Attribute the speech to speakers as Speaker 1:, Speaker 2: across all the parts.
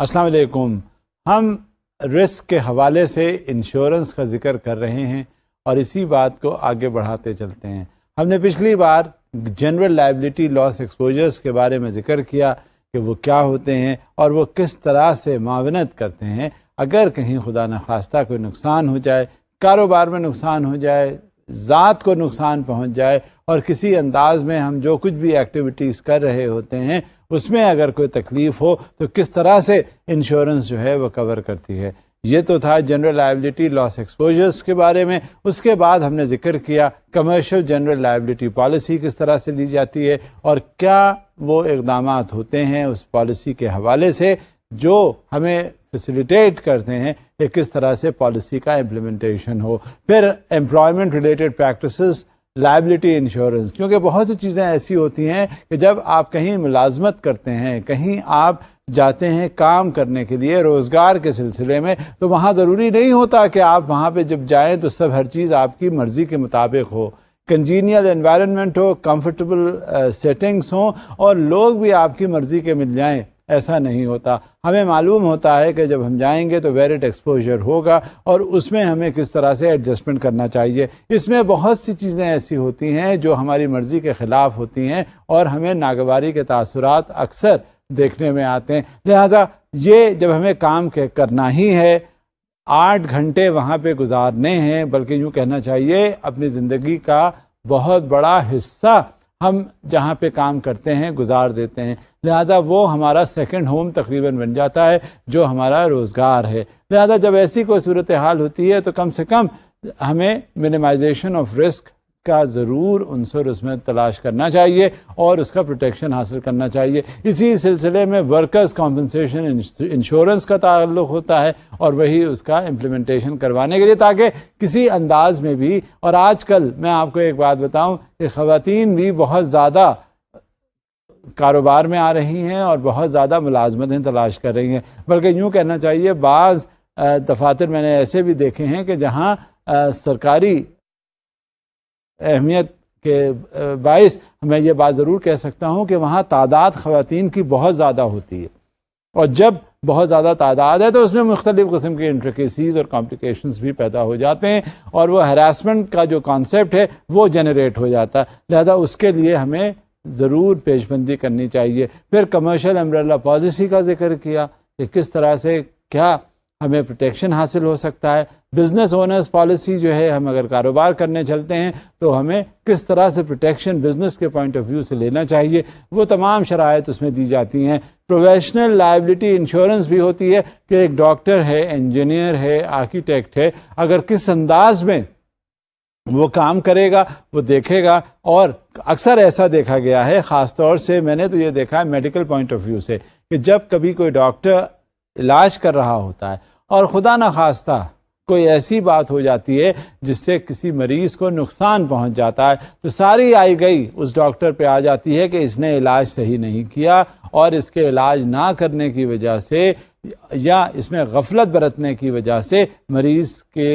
Speaker 1: السلام علیکم. ہم رسک کے حوالے سے انشورنس کا ذکر کر رہے ہیں اور اسی بات کو آگے بڑھاتے چلتے ہیں. ہم نے پچھلی بار جنرل لائبلٹی لاس ایکسپوجرز کے بارے میں ذکر کیا کہ وہ کیا ہوتے ہیں اور وہ کس طرح سے معاونت کرتے ہیں اگر کہیں خدا نخواستہ کوئی نقصان ہو جائے، کاروبار میں نقصان ہو جائے، ذات کو نقصان پہنچ جائے اور کسی انداز میں ہم جو کچھ بھی ایکٹیویٹیز کر رہے ہوتے ہیں اس میں اگر کوئی تکلیف ہو تو کس طرح سے انشورنس جو ہے وہ کور کرتی ہے. یہ تو تھا جنرل لائبلٹی لاس ایکسپوجرز کے بارے میں. اس کے بعد ہم نے ذکر کیا کمرشل جنرل لائبلٹی پالیسی کس طرح سے لی جاتی ہے اور کیا وہ اقدامات ہوتے ہیں اس پالیسی کے حوالے سے جو ہمیں فیسیلیٹیٹ کرتے ہیں کہ کس طرح سے پالیسی کا امپلیمنٹیشن ہو. پھر employment related practices, liability insurance, کیونکہ بہت سی چیزیں ایسی ہوتی ہیں کہ جب آپ کہیں ملازمت کرتے ہیں، کہیں آپ جاتے ہیں کام کرنے کے لیے روزگار کے سلسلے میں، تو وہاں ضروری نہیں ہوتا کہ آپ وہاں پہ جب جائیں تو سب ہر چیز آپ کی مرضی کے مطابق ہو. کنجینیل انوائرنمنٹ ہو، کمفرٹیبل سیٹنگز ہوں اور لوگ بھی آپ کی مرضی کے مل جائیں، ایسا نہیں ہوتا. ہمیں معلوم ہوتا ہے کہ جب ہم جائیں گے تو ویرٹ ایکسپوجر ہوگا اور اس میں ہمیں کس طرح سے ایڈجسٹمنٹ کرنا چاہیے. اس میں بہت سی چیزیں ایسی ہوتی ہیں جو ہماری مرضی کے خلاف ہوتی ہیں اور ہمیں ناگواری کے تاثرات اکثر دیکھنے میں آتے ہیں. لہٰذا یہ جب ہمیں کام کرنا ہی ہے، 8 گھنٹے وہاں پہ گزارنے ہیں، بلکہ یوں کہنا چاہیے اپنی زندگی کا بہت بڑا حصہ ہم جہاں پہ کام کرتے ہیں گزار دیتے ہیں. لہٰذا وہ ہمارا سیکنڈ ہوم تقریباً بن جاتا ہے جو ہمارا روزگار ہے. لہٰذا جب ایسی کوئی صورتحال ہوتی ہے تو کم سے کم ہمیں منیمائزیشن آف رسک کا ضرور عنصر اس میں تلاش کرنا چاہیے اور اس کا پروٹیکشن حاصل کرنا چاہیے. اسی سلسلے میں ورکرز کمپنسیشن انشورنس کا تعلق ہوتا ہے اور وہی اس کا امپلیمنٹیشن کروانے کے لیے تاکہ کسی انداز میں بھی. اور آج کل میں آپ کو ایک بات بتاؤں کہ خواتین بھی بہت زیادہ کاروبار میں آ رہی ہیں اور بہت زیادہ ملازمتیں تلاش کر رہی ہیں. بلکہ یوں کہنا چاہیے بعض دفاتر میں نے ایسے بھی دیکھے ہیں کہ جہاں سرکاری اہمیت کے باعث میں یہ بات ضرور کہہ سکتا ہوں کہ وہاں تعداد خواتین کی بہت زیادہ ہوتی ہے اور جب بہت زیادہ تعداد ہے تو اس میں مختلف قسم کے انٹریکیسیز اور کمپلیکیشنز بھی پیدا ہو جاتے ہیں اور وہ ہراسمنٹ کا جو کانسیپٹ ہے وہ جنریٹ ہو جاتا ہے. لہذا اس کے لیے ہمیں ضرور پیش بندی کرنی چاہیے. پھر کمرشل امبریلا پالیسی کا ذکر کیا کہ کس طرح سے کیا ہمیں پروٹیکشن حاصل ہو سکتا ہے. بزنس اونرز پالیسی جو ہے، ہم اگر کاروبار کرنے چلتے ہیں تو ہمیں کس طرح سے پروٹیکشن بزنس کے پوائنٹ آف ویو سے لینا چاہیے، وہ تمام شرائط اس میں دی جاتی ہیں. پروفیشنل لائبلٹی انشورنس بھی ہوتی ہے کہ ایک ڈاکٹر ہے، انجینئر ہے، آرکیٹیکٹ ہے، اگر کس انداز میں وہ کام کرے گا وہ دیکھے گا. اور اکثر ایسا دیکھا گیا ہے، خاص طور سے میں نے تو یہ دیکھا ہے میڈیکل پوائنٹ آف ویو سے، کہ جب کبھی کوئی ڈاکٹر علاج کر رہا ہوتا ہے اور خدا نخواستہ کوئی ایسی بات ہو جاتی ہے جس سے کسی مریض کو نقصان پہنچ جاتا ہے تو ساری آئی گئی اس ڈاکٹر پہ آ جاتی ہے کہ اس نے علاج صحیح نہیں کیا اور اس کے علاج نہ کرنے کی وجہ سے یا اس میں غفلت برتنے کی وجہ سے مریض کے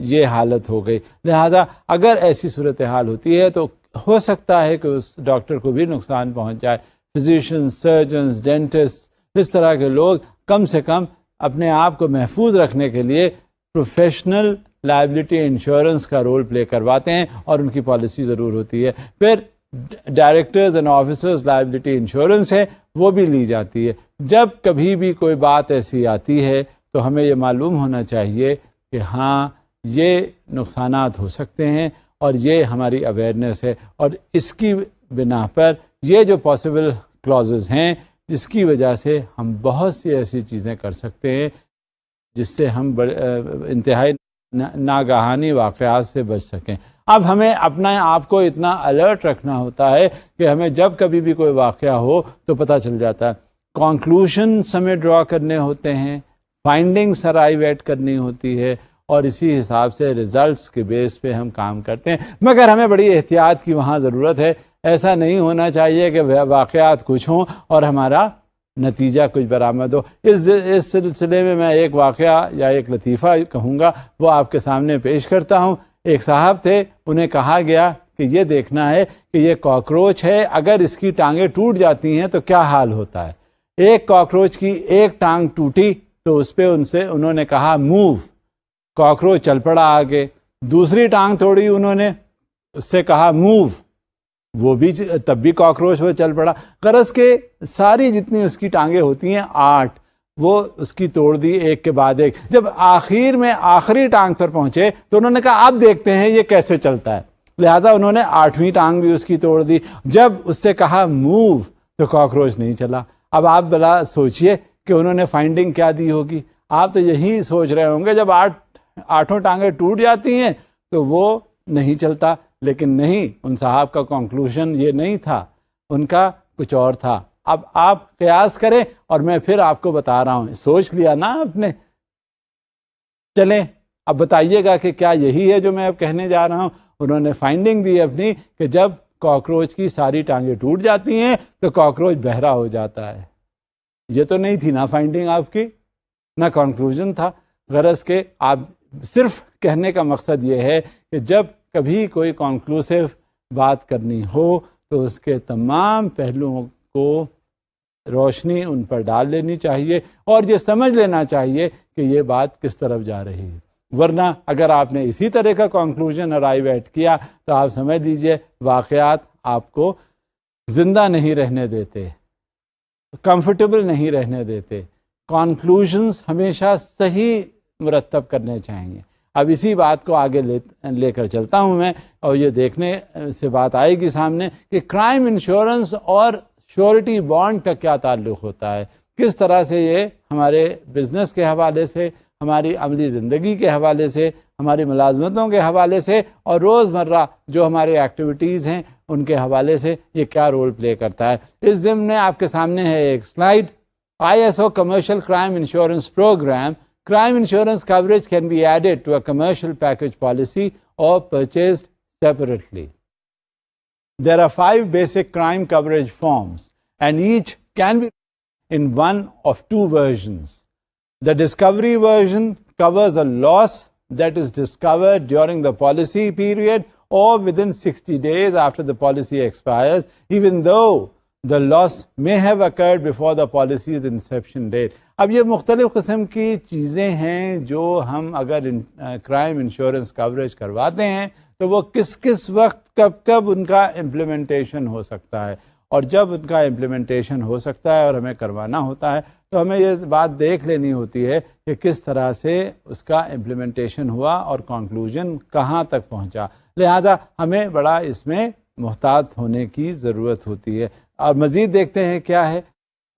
Speaker 1: یہ حالت ہو گئی. لہٰذا اگر ایسی صورتحال ہوتی ہے تو ہو سکتا ہے کہ اس ڈاکٹر کو بھی نقصان پہنچ جائے. فزیشنز، سرجنز، ڈینٹسٹ، اس طرح کے لوگ کم سے کم اپنے آپ کو محفوظ رکھنے کے لیے پروفیشنل لائبلٹی انشورنس کا رول پلے کرواتے ہیں اور ان کی پالیسی ضرور ہوتی ہے. پھر directors and officers liability insurance ہے، وہ بھی لی جاتی ہے. جب کبھی بھی کوئی بات ایسی آتی ہے تو ہمیں یہ معلوم ہونا چاہیے کہ ہاں یہ نقصانات ہو سکتے ہیں اور یہ ہماری اویئرنیس ہے اور اس کی بنا پر یہ جو پاسبل کلازز ہیں جس کی وجہ سے ہم بہت سی ایسی چیزیں کر سکتے ہیں جس سے ہم انتہائی ناگہانی واقعات سے بچ سکیں. اب ہمیں اپنا آپ کو اتنا الرٹ رکھنا ہوتا ہے کہ ہمیں جب کبھی بھی کوئی واقعہ ہو تو پتہ چل جاتا ہے. کنکلوژنز ہمیں ڈرا کرنے ہوتے ہیں، فائنڈنگز ارائیو کرنی ہوتی ہے اور اسی حساب سے ریزلٹس کے بیس پہ ہم کام کرتے ہیں. مگر ہمیں بڑی احتیاط کی وہاں ضرورت ہے. ایسا نہیں ہونا چاہیے کہ واقعات کچھ ہوں اور ہمارا نتیجہ کچھ برآمد ہو. اس سلسلے میں ایک واقعہ یا ایک لطیفہ کہوں گا، وہ آپ کے سامنے پیش کرتا ہوں. ایک صاحب تھے، انہیں کہا گیا کہ یہ دیکھنا ہے کہ یہ کاکروچ ہے، اگر اس کی ٹانگیں ٹوٹ جاتی ہیں تو کیا حال ہوتا ہے. ایک کاکروچ کی ایک ٹانگ ٹوٹی تو اس پہ انہوں نے کہا موو، کاکروچ چل پڑا آگے. دوسری ٹانگ توڑی انہوں نے، اس سے کہا موو، وہ بھی تب بھی کاکروچ وہ چل پڑا. غرض کے ساری جتنی اس کی ٹانگیں ہوتی ہیں 8، وہ اس کی توڑ دی ایک کے بعد ایک. جب آخر میں آخری ٹانگ پر پہنچے تو انہوں نے کہا اب دیکھتے ہیں یہ کیسے چلتا ہے. لہٰذا انہوں نے 8ویں ٹانگ بھی اس کی توڑ دی. جب اس سے کہا موو تو کاکروچ نہیں چلا. اب آپ بلا سوچئے کہ انہوں نے فائنڈنگ کیا دی ہوگی. آپ تو یہی سوچ رہے ہوں گے جب 8 ٹانگیں ٹوٹ جاتی ہیں تو وہ نہیں چلتا. لیکن نہیں، ان صاحب کا کنکلوژن یہ نہیں تھا، ان کا کچھ اور تھا. اب آپ قیاس کریں اور میں پھر آپ کو بتا رہا ہوں. سوچ لیا نا آپ نے؟ چلیں اب بتائیے گا کہ کیا یہی ہے جو میں اب کہنے جا رہا ہوں. انہوں نے فائنڈنگ دی اپنی کہ جب کاکروچ کی ساری ٹانگیں ٹوٹ جاتی ہیں تو کاکروچ بہرا ہو جاتا ہے. یہ تو نہیں تھی نا فائنڈنگ آپ کی، نہ کنکلوژن تھا. غرض کہ آپ صرف کہنے کا مقصد یہ ہے کہ جب کبھی کوئی کنکلوسیو بات کرنی ہو تو اس کے تمام پہلوؤں کو روشنی ان پر ڈال لینی چاہیے اور یہ سمجھ لینا چاہیے کہ یہ بات کس طرف جا رہی ہے. ورنہ اگر آپ نے اسی طرح کا کنکلوژن ارائیو ایٹ کیا تو آپ سمجھ لیجئے واقعات آپ کو زندہ نہیں رہنے دیتے، کمفرٹیبل نہیں رہنے دیتے. کنکلوژنز ہمیشہ صحیح مرتب کرنے چاہیے. اب اسی بات کو آگے لے کر چلتا ہوں میں، اور یہ دیکھنے سے بات آئے گی سامنے کہ کرائم انشورنس اور شیورٹی بانڈ کا کیا تعلق ہوتا ہے، کس طرح سے یہ ہمارے بزنس کے حوالے سے، ہماری عملی زندگی کے حوالے سے، ہماری ملازمتوں کے حوالے سے اور روزمرہ جو ہماری ایکٹیویٹیز ہیں ان کے حوالے سے یہ کیا رول پلے کرتا ہے. اس ضمن میں آپ کے سامنے ہے ایک slide. ISO Commercial Crime Insurance Program. Crime insurance coverage can be added to a commercial package policy or purchased separately. There are 5 basic crime coverage forms, and each can be in one of 2 versions. The discovery version covers a loss that is discovered during the policy period or within 60 days after the policy expires, even though the loss may have occurred before the policy's inception date. اب یہ مختلف قسم کی چیزیں ہیں جو ہم اگر کرائم انشورنس کوریج کرواتے ہیں تو وہ کس وقت کب ان کا امپلیمنٹیشن ہو سکتا ہے. اور جب ان کا امپلیمنٹیشن ہو سکتا ہے اور ہمیں کروانا ہوتا ہے تو ہمیں یہ بات دیکھ لینی ہوتی ہے کہ کس طرح سے اس کا امپلیمنٹیشن ہوا اور کنکلوژن کہاں تک پہنچا. لہٰذا ہمیں بڑا اس میں محتاط ہونے کی ضرورت ہوتی ہے. اور مزید دیکھتے ہیں کیا ہے.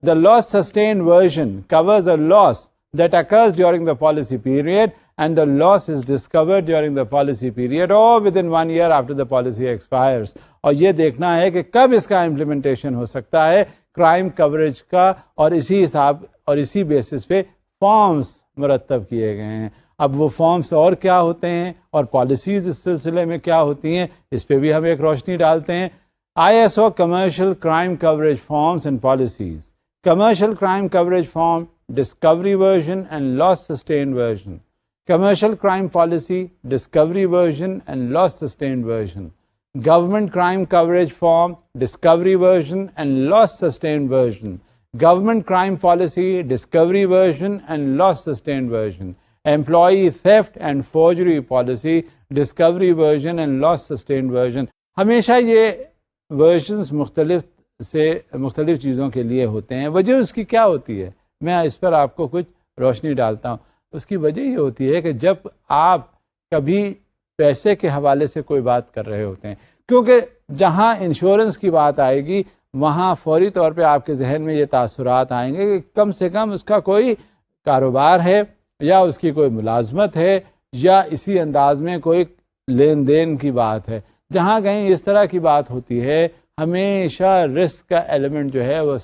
Speaker 1: The loss sustained version covers a loss that occurs during the policy period and the loss is discovered during the policy period or within 1 year after the policy expires. اور یہ دیکھنا ہے کہ کب اس کا امپلیمنٹیشن ہو سکتا ہے کرائم کوریج کا، اور اسی حساب اور اسی بیسس پہ فارمز مرتب کیے گئے ہیں. اب وہ فارمز اور کیا ہوتے ہیں اور پالیسیز اس سلسلے میں کیا ہوتی ہیں، اس پہ بھی ہم ایک روشنی ڈالتے ہیں. ISO Commercial Crime Coverage Forms and Policies. Commercial Crime Coverage Form, Discovery Version and Loss Sustained Version. Commercial Crime Policy, Discovery Version and Loss Sustained Version. Government Crime Coverage Form, Discovery Version and Loss Sustained Version. Government Crime Policy, Discovery Version and Loss Sustained Version. Employee Theft and Forgery Policy, Discovery Version and Loss Sustained Version. ہمیشہ یہ versions مختلف چیزوں کے لیے ہوتے ہیں. وجہ اس کی کیا ہوتی ہے، میں اس پر آپ کو کچھ روشنی ڈالتا ہوں. اس کی وجہ یہ ہوتی ہے کہ جب آپ کبھی پیسے کے حوالے سے کوئی بات کر رہے ہوتے ہیں، کیونکہ جہاں انشورنس کی بات آئے گی وہاں فوری طور پہ آپ کے ذہن میں یہ تاثرات آئیں گے کہ کم سے کم اس کا کوئی کاروبار ہے یا اس کی کوئی ملازمت ہے یا اسی انداز میں کوئی لین دین کی بات ہے. جہاں کہیں اس طرح کی بات ہوتی ہے ہمیشہ رسک کا ایلیمنٹ جو ہے وہ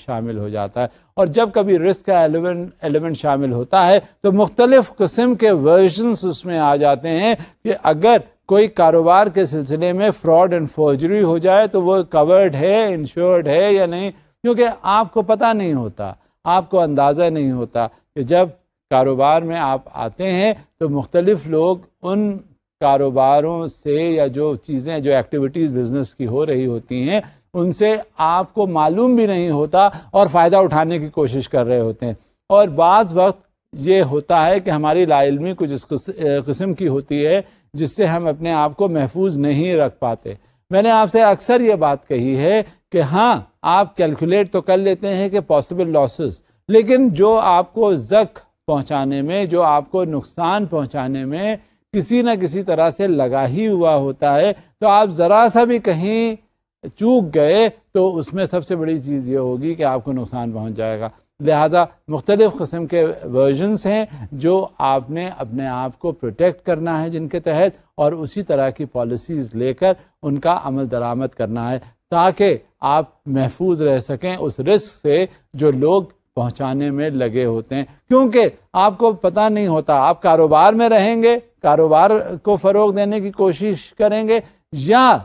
Speaker 1: شامل ہو جاتا ہے. اور جب کبھی رسک کا ایلیمنٹ شامل ہوتا ہے تو مختلف قسم کے ورژنس اس میں آ جاتے ہیں کہ اگر کوئی کاروبار کے سلسلے میں فراڈ اینڈ فورجری ہو جائے تو وہ کورڈ ہے، انشورڈ ہے یا نہیں، کیونکہ آپ کو پتہ نہیں ہوتا، آپ کو اندازہ نہیں ہوتا کہ جب کاروبار میں آپ آتے ہیں تو مختلف لوگ ان کاروباروں سے یا جو چیزیں جو ایکٹیویٹیز بزنس کی ہو رہی ہوتی ہیں ان سے آپ کو معلوم بھی نہیں ہوتا اور فائدہ اٹھانے کی کوشش کر رہے ہوتے ہیں. اور بعض وقت یہ ہوتا ہے کہ ہماری لا علمی کچھ اس قسم کی ہوتی ہے جس سے ہم اپنے آپ کو محفوظ نہیں رکھ پاتے. میں نے آپ سے اکثر یہ بات کہی ہے کہ ہاں آپ کیلکولیٹ تو کر لیتے ہیں کہ پاسبل لاسز، لیکن جو آپ کو زخم پہنچانے میں، جو آپ کو نقصان پہنچانے میں کسی نہ کسی طرح سے لگا ہی ہوا ہوتا ہے، تو آپ ذرا سا بھی کہیں چوک گئے تو اس میں سب سے بڑی چیز یہ ہوگی کہ آپ کو نقصان پہنچ جائے گا. لہٰذا مختلف قسم کے ورژنس ہیں جو آپ نے اپنے آپ کو پروٹیکٹ کرنا ہے جن کے تحت، اور اسی طرح کی پالیسیز لے کر ان کا عمل درآمد کرنا ہے تاکہ آپ محفوظ رہ سکیں اس رسک سے جو لوگ پہنچانے میں لگے ہوتے ہیں. کیونکہ آپ کو پتہ نہیں ہوتا آپ کاروبار میں رہیں گے، کاروبار کو فروغ دینے کی کوشش کریں گے، یا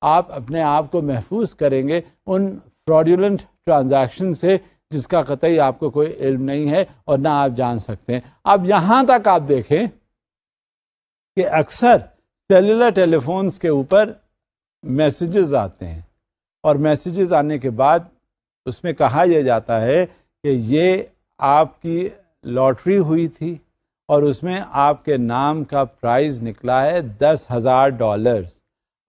Speaker 1: آپ اپنے آپ کو محفوظ کریں گے ان فراڈولنٹ ٹرانزیکشن سے جس کا قطعی آپ کو کوئی علم نہیں ہے اور نہ آپ جان سکتے ہیں. اب یہاں تک آپ دیکھیں کہ اکثر سیلولر ٹیلی فونز کے اوپر میسیجز آتے ہیں، اور میسیجز آنے کے بعد اس میں کہا یہ جاتا ہے کہ یہ آپ کی لاٹری ہوئی تھی اور اس میں آپ کے نام کا پرائز نکلا ہے $10,000.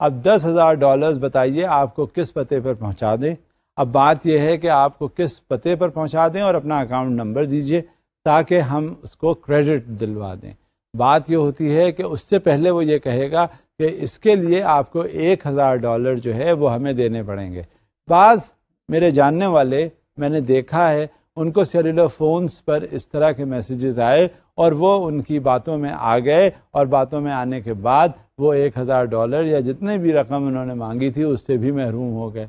Speaker 1: اب $10,000 بتائیے آپ کو کس پتے پر پہنچا دیں. اب بات یہ ہے کہ آپ کو کس پتے پر پہنچا دیں اور اپنا اکاؤنٹ نمبر دیجئے تاکہ ہم اس کو کریڈٹ دلوا دیں. بات یہ ہوتی ہے کہ اس سے پہلے وہ یہ کہے گا کہ اس کے لیے آپ کو $1,000 جو ہے وہ ہمیں دینے پڑیں گے. بعض میرے جاننے والے میں نے دیکھا ہے ان کو سیلولر فونز پر اس طرح کے میسیجز آئے اور وہ ان کی باتوں میں آ گئے، اور باتوں میں آنے کے بعد وہ $1,000 یا جتنے بھی رقم انہوں نے مانگی تھی اس سے بھی محروم ہو گئے.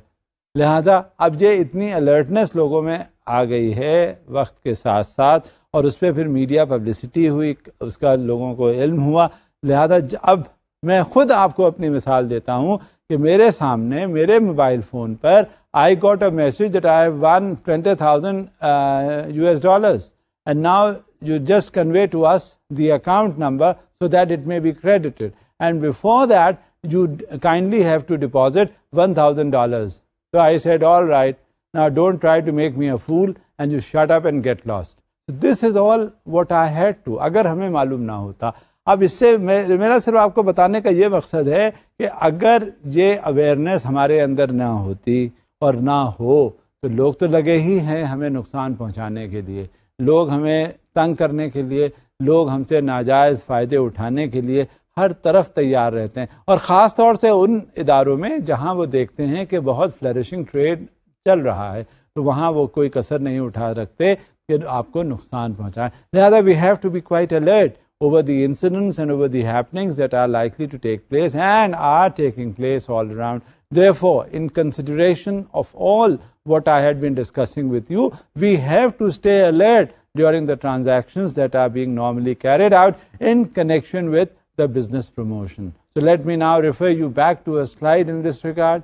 Speaker 1: لہٰذا اب یہ اتنی الرٹنس لوگوں میں آ گئی ہے وقت کے ساتھ ساتھ، اور اس پہ پھر میڈیا پبلسٹی ہوئی، اس کا لوگوں کو علم ہوا. لہذا اب میں خود آپ کو اپنی مثال دیتا ہوں کہ میرے سامنے میرے mobile phone per I got a message that I have won $20,000 and now you just convey to us the account number so that it may be credited, and before that you kindly have to deposit $1,000. So I said, all right, now don't try to make me a fool, and you shut up and get lost. So this is all what I had to. اگر ہمیں معلوم نہ ہوتا. اب اس سے میرا صرف آپ کو بتانے کا یہ مقصد ہے کہ اگر یہ اویئرنیس ہمارے اندر نہ ہوتی اور نہ ہو تو لوگ تو لگے ہی ہیں ہمیں نقصان پہنچانے کے لیے، لوگ ہمیں تنگ کرنے کے لیے، لوگ ہم سے ناجائز فائدے اٹھانے کے لیے ہر طرف تیار رہتے ہیں. اور خاص طور سے ان اداروں میں جہاں وہ دیکھتے ہیں کہ بہت فلرشنگ ٹریڈ چل رہا ہے تو وہاں وہ کوئی کسر نہیں اٹھا رکھتے کہ آپ کو نقصان پہنچائیں. لہذا we have to be quite alert over the incidents and over the happenings that are likely to take place and are taking place all around. Therefore, in consideration of all what I had been discussing with you, we have to stay alert during the transactions that are being normally carried out in connection with the business promotion. So let me now refer you back to a slide in this regard.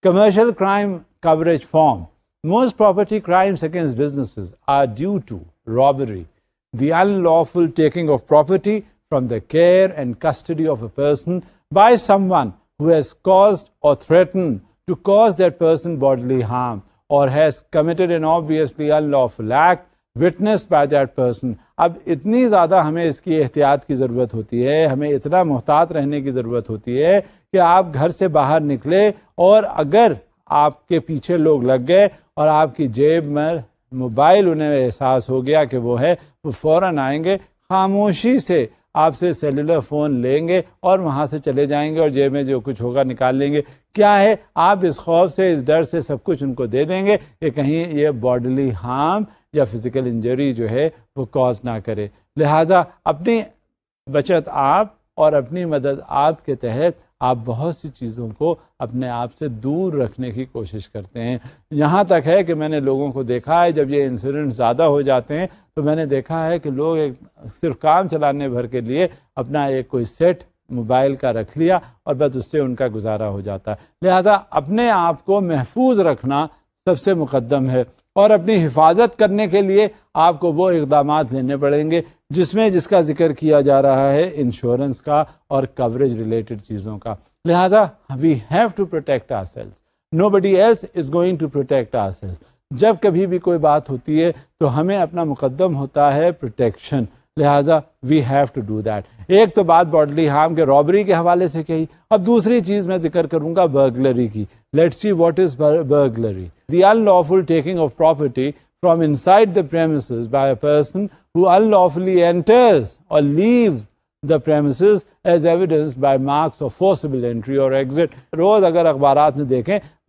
Speaker 1: Commercial crime coverage form. Most property crimes against businesses are due to robbery, the unlawful taking of property from the care and custody of a person by someone who has caused or threatened to cause that person bodily harm or has committed an obviously unlawful act witnessed by that person. اب اتنی زیادہ ہمیں اس کی احتیاط کی ضرورت ہوتی ہے، ہمیں اتنا محتاط رہنے کی ضرورت ہوتی ہے کہ آپ گھر سے باہر نکلے اور اگر آپ کے پیچھے لوگ لگ گئے اور آپ کی جیب میں موبائل انہیں احساس ہو گیا کہ وہ ہے، وہ فوراً آئیں گے، خاموشی سے آپ سے سیلولر فون لیں گے اور وہاں سے چلے جائیں گے اور جیب میں جو کچھ ہوگا نکال لیں گے. کیا ہے؟ آپ اس خوف سے، اس ڈر سے سب کچھ ان کو دے دیں گے کہ کہیں یہ باڈلی ہارم یا فزیکل انجری جو ہے وہ کاز نہ کرے. لہٰذا اپنی بچت آپ اور اپنی مدد آپ کے تحت آپ بہت سی چیزوں کو اپنے آپ سے دور رکھنے کی کوشش کرتے ہیں. یہاں تک ہے کہ میں نے لوگوں کو دیکھا ہے جب یہ انسیڈنٹ زیادہ ہو جاتے ہیں تو میں نے دیکھا ہے کہ لوگ صرف کام چلانے بھر کے لیے اپنا ایک کوئی سیٹ موبائل کا رکھ لیا اور بس اس سے ان کا گزارا ہو جاتا ہے. لہٰذا اپنے آپ کو محفوظ رکھنا سب سے مقدم ہے اور اپنی حفاظت کرنے کے لیے آپ کو وہ اقدامات لینے پڑیں گے جس کا ذکر کیا جا رہا ہے انشورنس کا اور کوریج ریلیٹڈ چیزوں کا. لہٰذا we have to protect ourselves. nobody else is going to protect ourselves. جب کبھی بھی کوئی بات ہوتی ہے تو ہمیں اپنا مقدم ہوتا ہے پروٹیکشن، لہٰذا we have to do that. ایک تو بات باڈلی ہارم کے رابری کے حوالے سے کہی، اب دوسری چیز میں ذکر کروں گا برگلری کی. Let's see what is burglary. The unlawful taking of property from inside the premises by a person who unlawfully enters or leaves the premises as evidenced by marks of forcible entry or exit. روز اگر اخبارات میں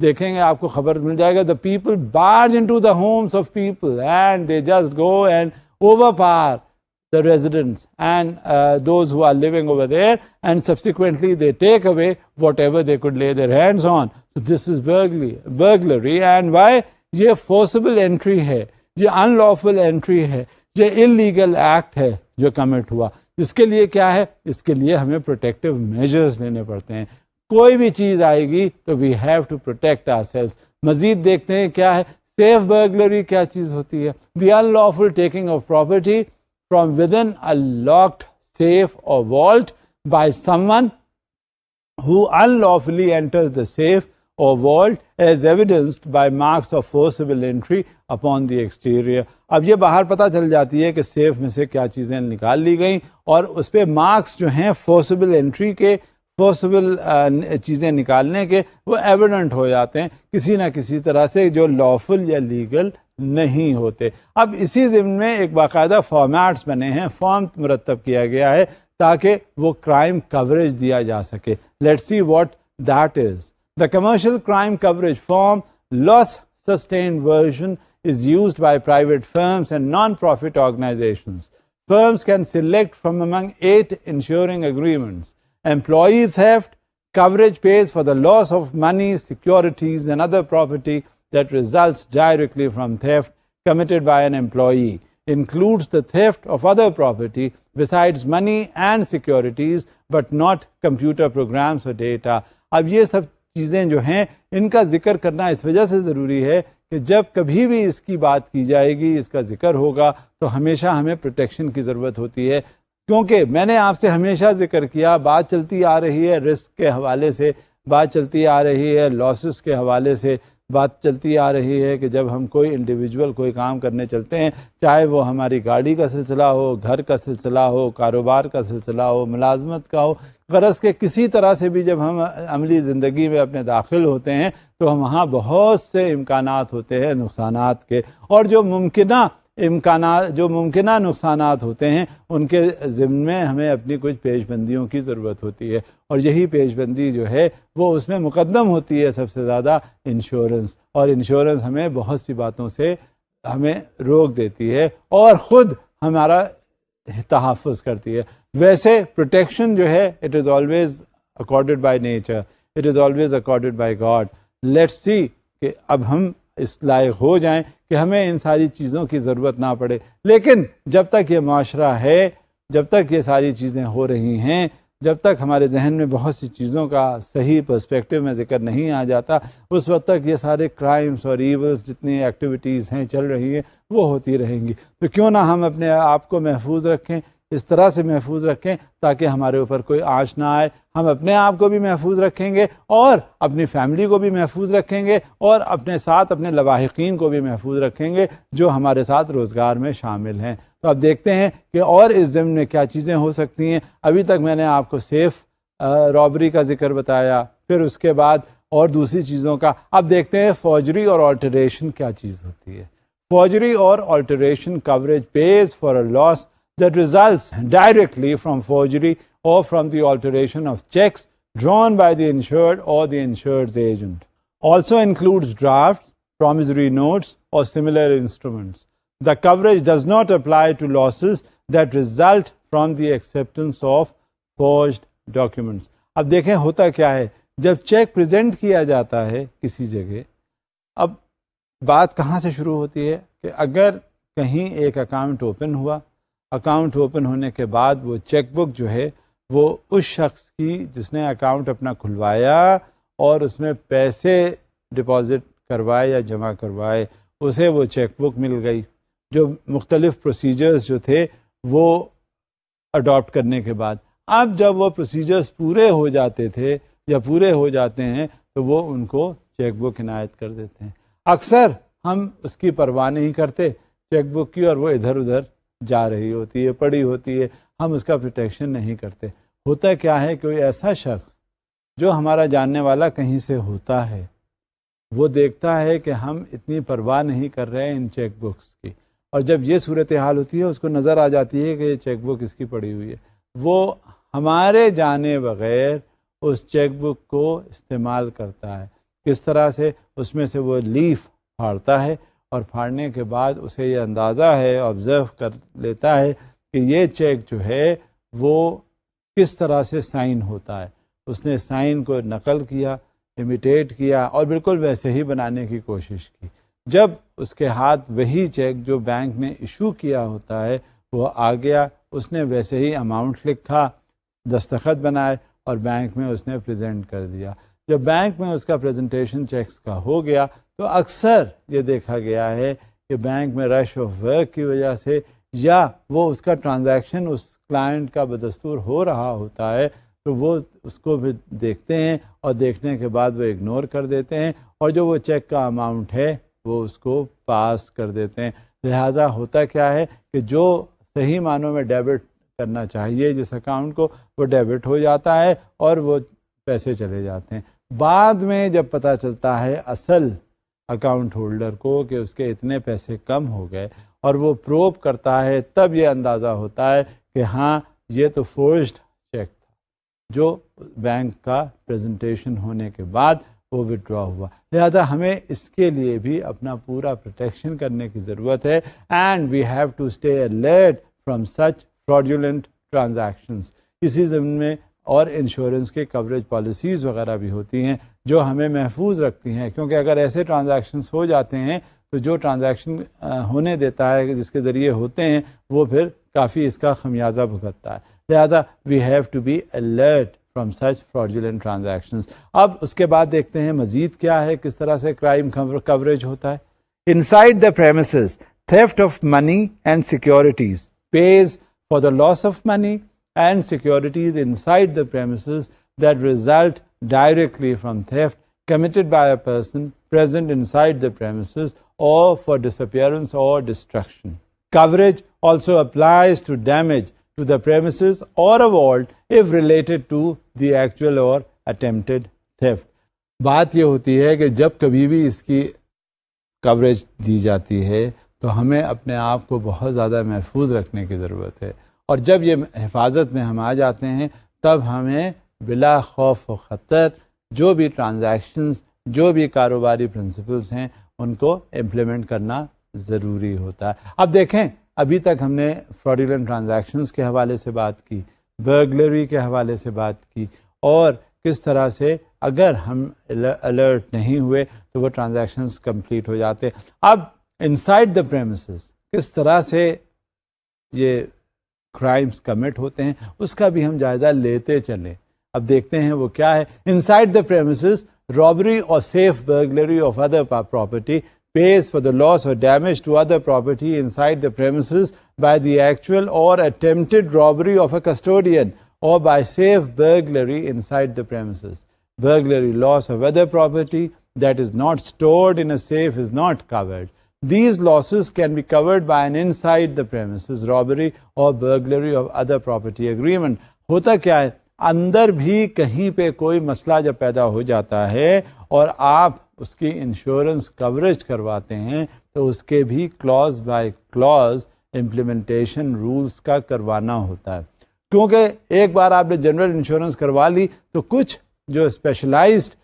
Speaker 1: دیکھیں گے آپ کو خبر مل جائے گا the people barge into the homes of people and they just go and overpower the residents and those who are living over there, and subsequently they take away whatever they could lay their hands on. So this is burglary. And why? یہ forcible entry ہے، یہ unlawful entry ہے، یہ illegal act ہے جو commit ہوا. اس کے لیے کیا ہے؟ اس کے لیے ہمیں پروٹیکٹیو میجرز لینے پڑتے ہیں. کوئی بھی چیز آئے گی تو we have to protect ourselves. مزید دیکھتے ہیں کیا ہے سیف برگلری کیا چیز ہوتی ہے. دی unlawful taking of property from within a locked safe or vault by someone who unlawfully enters the safe or vault as evidenced by marks of forcible entry upon the exterior. اب یہ باہر پتہ چل جاتی ہے کہ سیف میں سے کیا چیزیں نکال لی گئیں اور اس پہ مارکس جو ہیں فورسبل انٹری کے، فورسبل چیزیں نکالنے کے، وہ ایویڈنٹ ہو جاتے ہیں کسی نہ کسی طرح سے جو لافل یا لیگل نہیں ہوتے. اب اسی ضمن میں ایک باقاعدہ فارمیٹس بنے ہیں، فارم مرتب کیا گیا ہے تاکہ وہ کرائم کوریج دیا جا سکے. Let's see what that is. The commercial crime coverage form loss sustained version is used by private firms and non-profit organizations. Firms can select from among 8 insuring agreements. Employee theft coverage pays for the loss of money, securities and other property that results directly from theft committed by an employee. Includes the theft of other property besides money and securities but not computer programs or data. اب یہ سب چیزیں جو ہیں ان کا ذکر کرنا اس وجہ سے ضروری ہے کہ جب کبھی بھی اس کی بات کی جائے گی، اس کا ذکر ہوگا تو ہمیشہ ہمیں پروٹیکشن کی ضرورت ہوتی ہے. کیونکہ میں نے آپ سے ہمیشہ ذکر کیا، بات چلتی آ رہی ہے رسک کے حوالے سے، بات چلتی آ رہی ہے لاسز کے حوالے سے، بات چلتی آ رہی ہے کہ جب ہم کوئی انڈیویجول کوئی کام کرنے چلتے ہیں، چاہے وہ ہماری گاڑی کا سلسلہ ہو، گھر کا سلسلہ ہو، کاروبار کا سلسلہ ہو، ملازمت کا ہو، غرض کہ کسی طرح سے بھی جب ہم عملی زندگی میں اپنے داخل ہوتے ہیں تو وہاں بہت سے امکانات ہوتے ہیں نقصانات کے، اور جو ممکنہ نقصانات ہوتے ہیں ان کے ضمن میں ہمیں اپنی کچھ پیش بندیوں کی ضرورت ہوتی ہے. اور یہی پیش بندی جو ہے وہ اس میں مقدم ہوتی ہے سب سے زیادہ انشورنس. اور انشورنس ہمیں بہت سی باتوں سے ہمیں روک دیتی ہے اور خود ہمارا تحفظ کرتی ہے. ویسے پروٹیکشن جو ہے it is always accorded by nature, it is always accorded by God. Let's see کہ اب ہم اس لائق ہو جائیں کہ ہمیں ان ساری چیزوں کی ضرورت نہ پڑے. لیکن جب تک یہ معاشرہ ہے، جب تک یہ ساری چیزیں ہو رہی ہیں، جب تک ہمارے ذہن میں بہت سی چیزوں کا صحیح پرسپیکٹو میں ذکر نہیں آ جاتا، اس وقت تک یہ سارے کرائمز اور ایولز جتنی ایکٹیویٹیز ہیں چل رہی ہیں وہ ہوتی رہیں گی. تو کیوں نہ ہم اپنے آپ کو محفوظ رکھیں، اس طرح سے محفوظ رکھیں تاکہ ہمارے اوپر کوئی آنچ نہ آئے. ہم اپنے آپ کو بھی محفوظ رکھیں گے اور اپنی فیملی کو بھی محفوظ رکھیں گے اور اپنے ساتھ اپنے لواحقین کو بھی محفوظ رکھیں گے جو ہمارے ساتھ روزگار میں شامل ہیں. تو اب دیکھتے ہیں کہ اور اس ضمن میں کیا چیزیں ہو سکتی ہیں. ابھی تک میں نے آپ کو سیف رابری کا ذکر بتایا، پھر اس کے بعد اور دوسری چیزوں کا. اب دیکھتے ہیں فوجری اور آلٹریشن کیا چیز ہوتی ہے. فوجری اور alteration coverage pays for a loss that results directly from forgery or from the alteration of checks drawn by the insured or the insured's agent. Also includes drafts, promissory notes or similar instruments. The coverage does not apply to losses that result from the acceptance of forged documents. اب دیکھیں ہوتا کیا ہے، جب check present کیا جاتا ہے کسی جگہ، اب بات کہاں سے شروع ہوتی ہے کہ اگر کہیں ایک اکاؤنٹ اوپن ہوا، اکاؤنٹ اوپن ہونے کے بعد وہ چیک بک جو ہے وہ اس شخص کی جس نے اکاؤنٹ اپنا کھلوایا اور اس میں پیسے ڈپازٹ کروائے یا جمع کروائے، اسے وہ چیک بک مل گئی. جو مختلف پروسیجرز جو تھے وہ اڈاپٹ کرنے کے بعد، اب جب وہ پروسیجرز پورے ہو جاتے تھے یا پورے ہو جاتے ہیں تو وہ ان کو چیک بک عنایت کر دیتے ہیں. اکثر ہم اس کی پرواہ نہیں کرتے چیک بک کی، اور وہ ادھر ادھر جا رہی ہوتی ہے، پڑی ہوتی ہے، ہم اس کا پروٹیکشن نہیں کرتے. ہوتا کیا ہے، کوئی ایسا شخص جو ہمارا جاننے والا کہیں سے ہوتا ہے، وہ دیکھتا ہے کہ ہم اتنی پرواہ نہیں کر رہے ہیں ان چیک بکس کی، اور جب یہ صورتحال ہوتی ہے اس کو نظر آ جاتی ہے کہ یہ چیک بک اس کی پڑی ہوئی ہے، وہ ہمارے جانے بغیر اس چیک بک کو استعمال کرتا ہے. کس طرح سے؟ اس میں سے وہ لیف پھاڑتا ہے، اور پھاڑنے کے بعد اسے یہ اندازہ ہے، آبزرو کر لیتا ہے کہ یہ چیک جو ہے وہ کس طرح سے سائن ہوتا ہے. اس نے سائن کو نقل کیا، امیٹیٹ کیا، اور بالکل ویسے ہی بنانے کی کوشش کی. جب اس کے ہاتھ وہی چیک جو بینک نے ایشو کیا ہوتا ہے وہ آ گیا، اس نے ویسے ہی اماؤنٹ لکھا، دستخط بنائے، اور بینک میں اس نے پریزنٹ کر دیا. جب بینک میں اس کا پریزنٹیشن چیکس کا ہو گیا تو اکثر یہ دیکھا گیا ہے کہ بینک میں رش آف ورک کی وجہ سے، یا وہ اس کا ٹرانزیکشن اس کلائنٹ کا بدستور ہو رہا ہوتا ہے، تو وہ اس کو بھی دیکھتے ہیں، اور دیکھنے کے بعد وہ اگنور کر دیتے ہیں، اور جو وہ چیک کا اماؤنٹ ہے وہ اس کو پاس کر دیتے ہیں. لہٰذا ہوتا کیا ہے کہ جو صحیح معنوں میں ڈیبٹ کرنا چاہیے جس اکاؤنٹ کو، وہ ڈیبٹ ہو جاتا ہے اور وہ پیسے چلے جاتے ہیں. بعد میں جب پتہ چلتا ہے اصل اکاؤنٹ ہولڈر کو کہ اس کے اتنے پیسے کم ہو گئے، اور وہ پروب کرتا ہے، تب یہ اندازہ ہوتا ہے کہ ہاں یہ تو فورجڈ چیک تھا جو بینک کا پریزنٹیشن ہونے کے بعد وہ وڈرا ہوا. لہذا ہمیں اس کے لیے بھی اپنا پورا پروٹیکشن کرنے کی ضرورت ہے. And we have to stay alert from such fraudulent transactions. اسی ضمن میں اور انشورنس کے کوریج پالیسیز وغیرہ بھی ہوتی ہیں جو ہمیں محفوظ رکھتی ہیں، کیونکہ اگر ایسے ٹرانزیکشنز ہو جاتے ہیں تو جو ٹرانزیکشن ہونے دیتا ہے جس کے ذریعے ہوتے ہیں وہ پھر کافی اس کا خمیازہ بھگتتا ہے. لہذا we have to be alert from such fraudulent transactions. اب اس کے بعد دیکھتے ہیں مزید کیا ہے، کس طرح سے کرائم کوریج ہوتا ہے. Inside the premises, theft of money and securities pays for the loss of money and securities inside the premises that result directly from theft committed by a person present inside the premises or for disappearance or destruction. Coverage also applies to damage to the premises or a vault if related to the actual or attempted theft. بات یہ ہوتی ہے کہ جب کبھی بھی اس کی coverage دی جاتی ہے تو ہمیں اپنے آپ کو بہت زیادہ محفوظ رکھنے کی ضرورت ہے، اور جب یہ حفاظت میں ہم آ جاتے ہیں تب ہمیں بلا خوف و خطر جو بھی ٹرانزیکشنز، جو بھی کاروباری پرنسپلز ہیں ان کو امپلیمنٹ کرنا ضروری ہوتا ہے. اب دیکھیں، ابھی تک ہم نے fraudulent ٹرانزیکشنز کے حوالے سے بات کی، برگلری کے حوالے سے بات کی، اور کس طرح سے اگر ہم الرٹ نہیں ہوئے تو وہ ٹرانزیکشنز کمپلیٹ ہو جاتے. اب انسائڈ دا پریمسز کس طرح سے یہ کرائمز کمٹ ہوتے ہیں اس کا بھی ہم جائزہ لیتے چلیں. اب دیکھتے ہیں وہ کیا ہے. Inside the premises robbery or safe burglary of other property pays for the loss or damage to other property inside the premises by the actual or attempted robbery of a custodian or by safe burglary inside the premises. Burglary, loss of other property that is not stored in a safe is not covered. These losses can be covered by an inside the premises robbery or burglary of other property agreement. ہوتا کیا ہے، اندر بھی کہیں پہ کوئی مسئلہ جب پیدا ہو جاتا ہے اور آپ اس کی انشورنس کوریج کرواتے ہیں تو اس کے بھی clause by clause implementation rules کا کروانا ہوتا ہے. کیونکہ ایک بار آپ نے جنرل انشورنس کروا لی تو کچھ جو اسپیشلائزڈ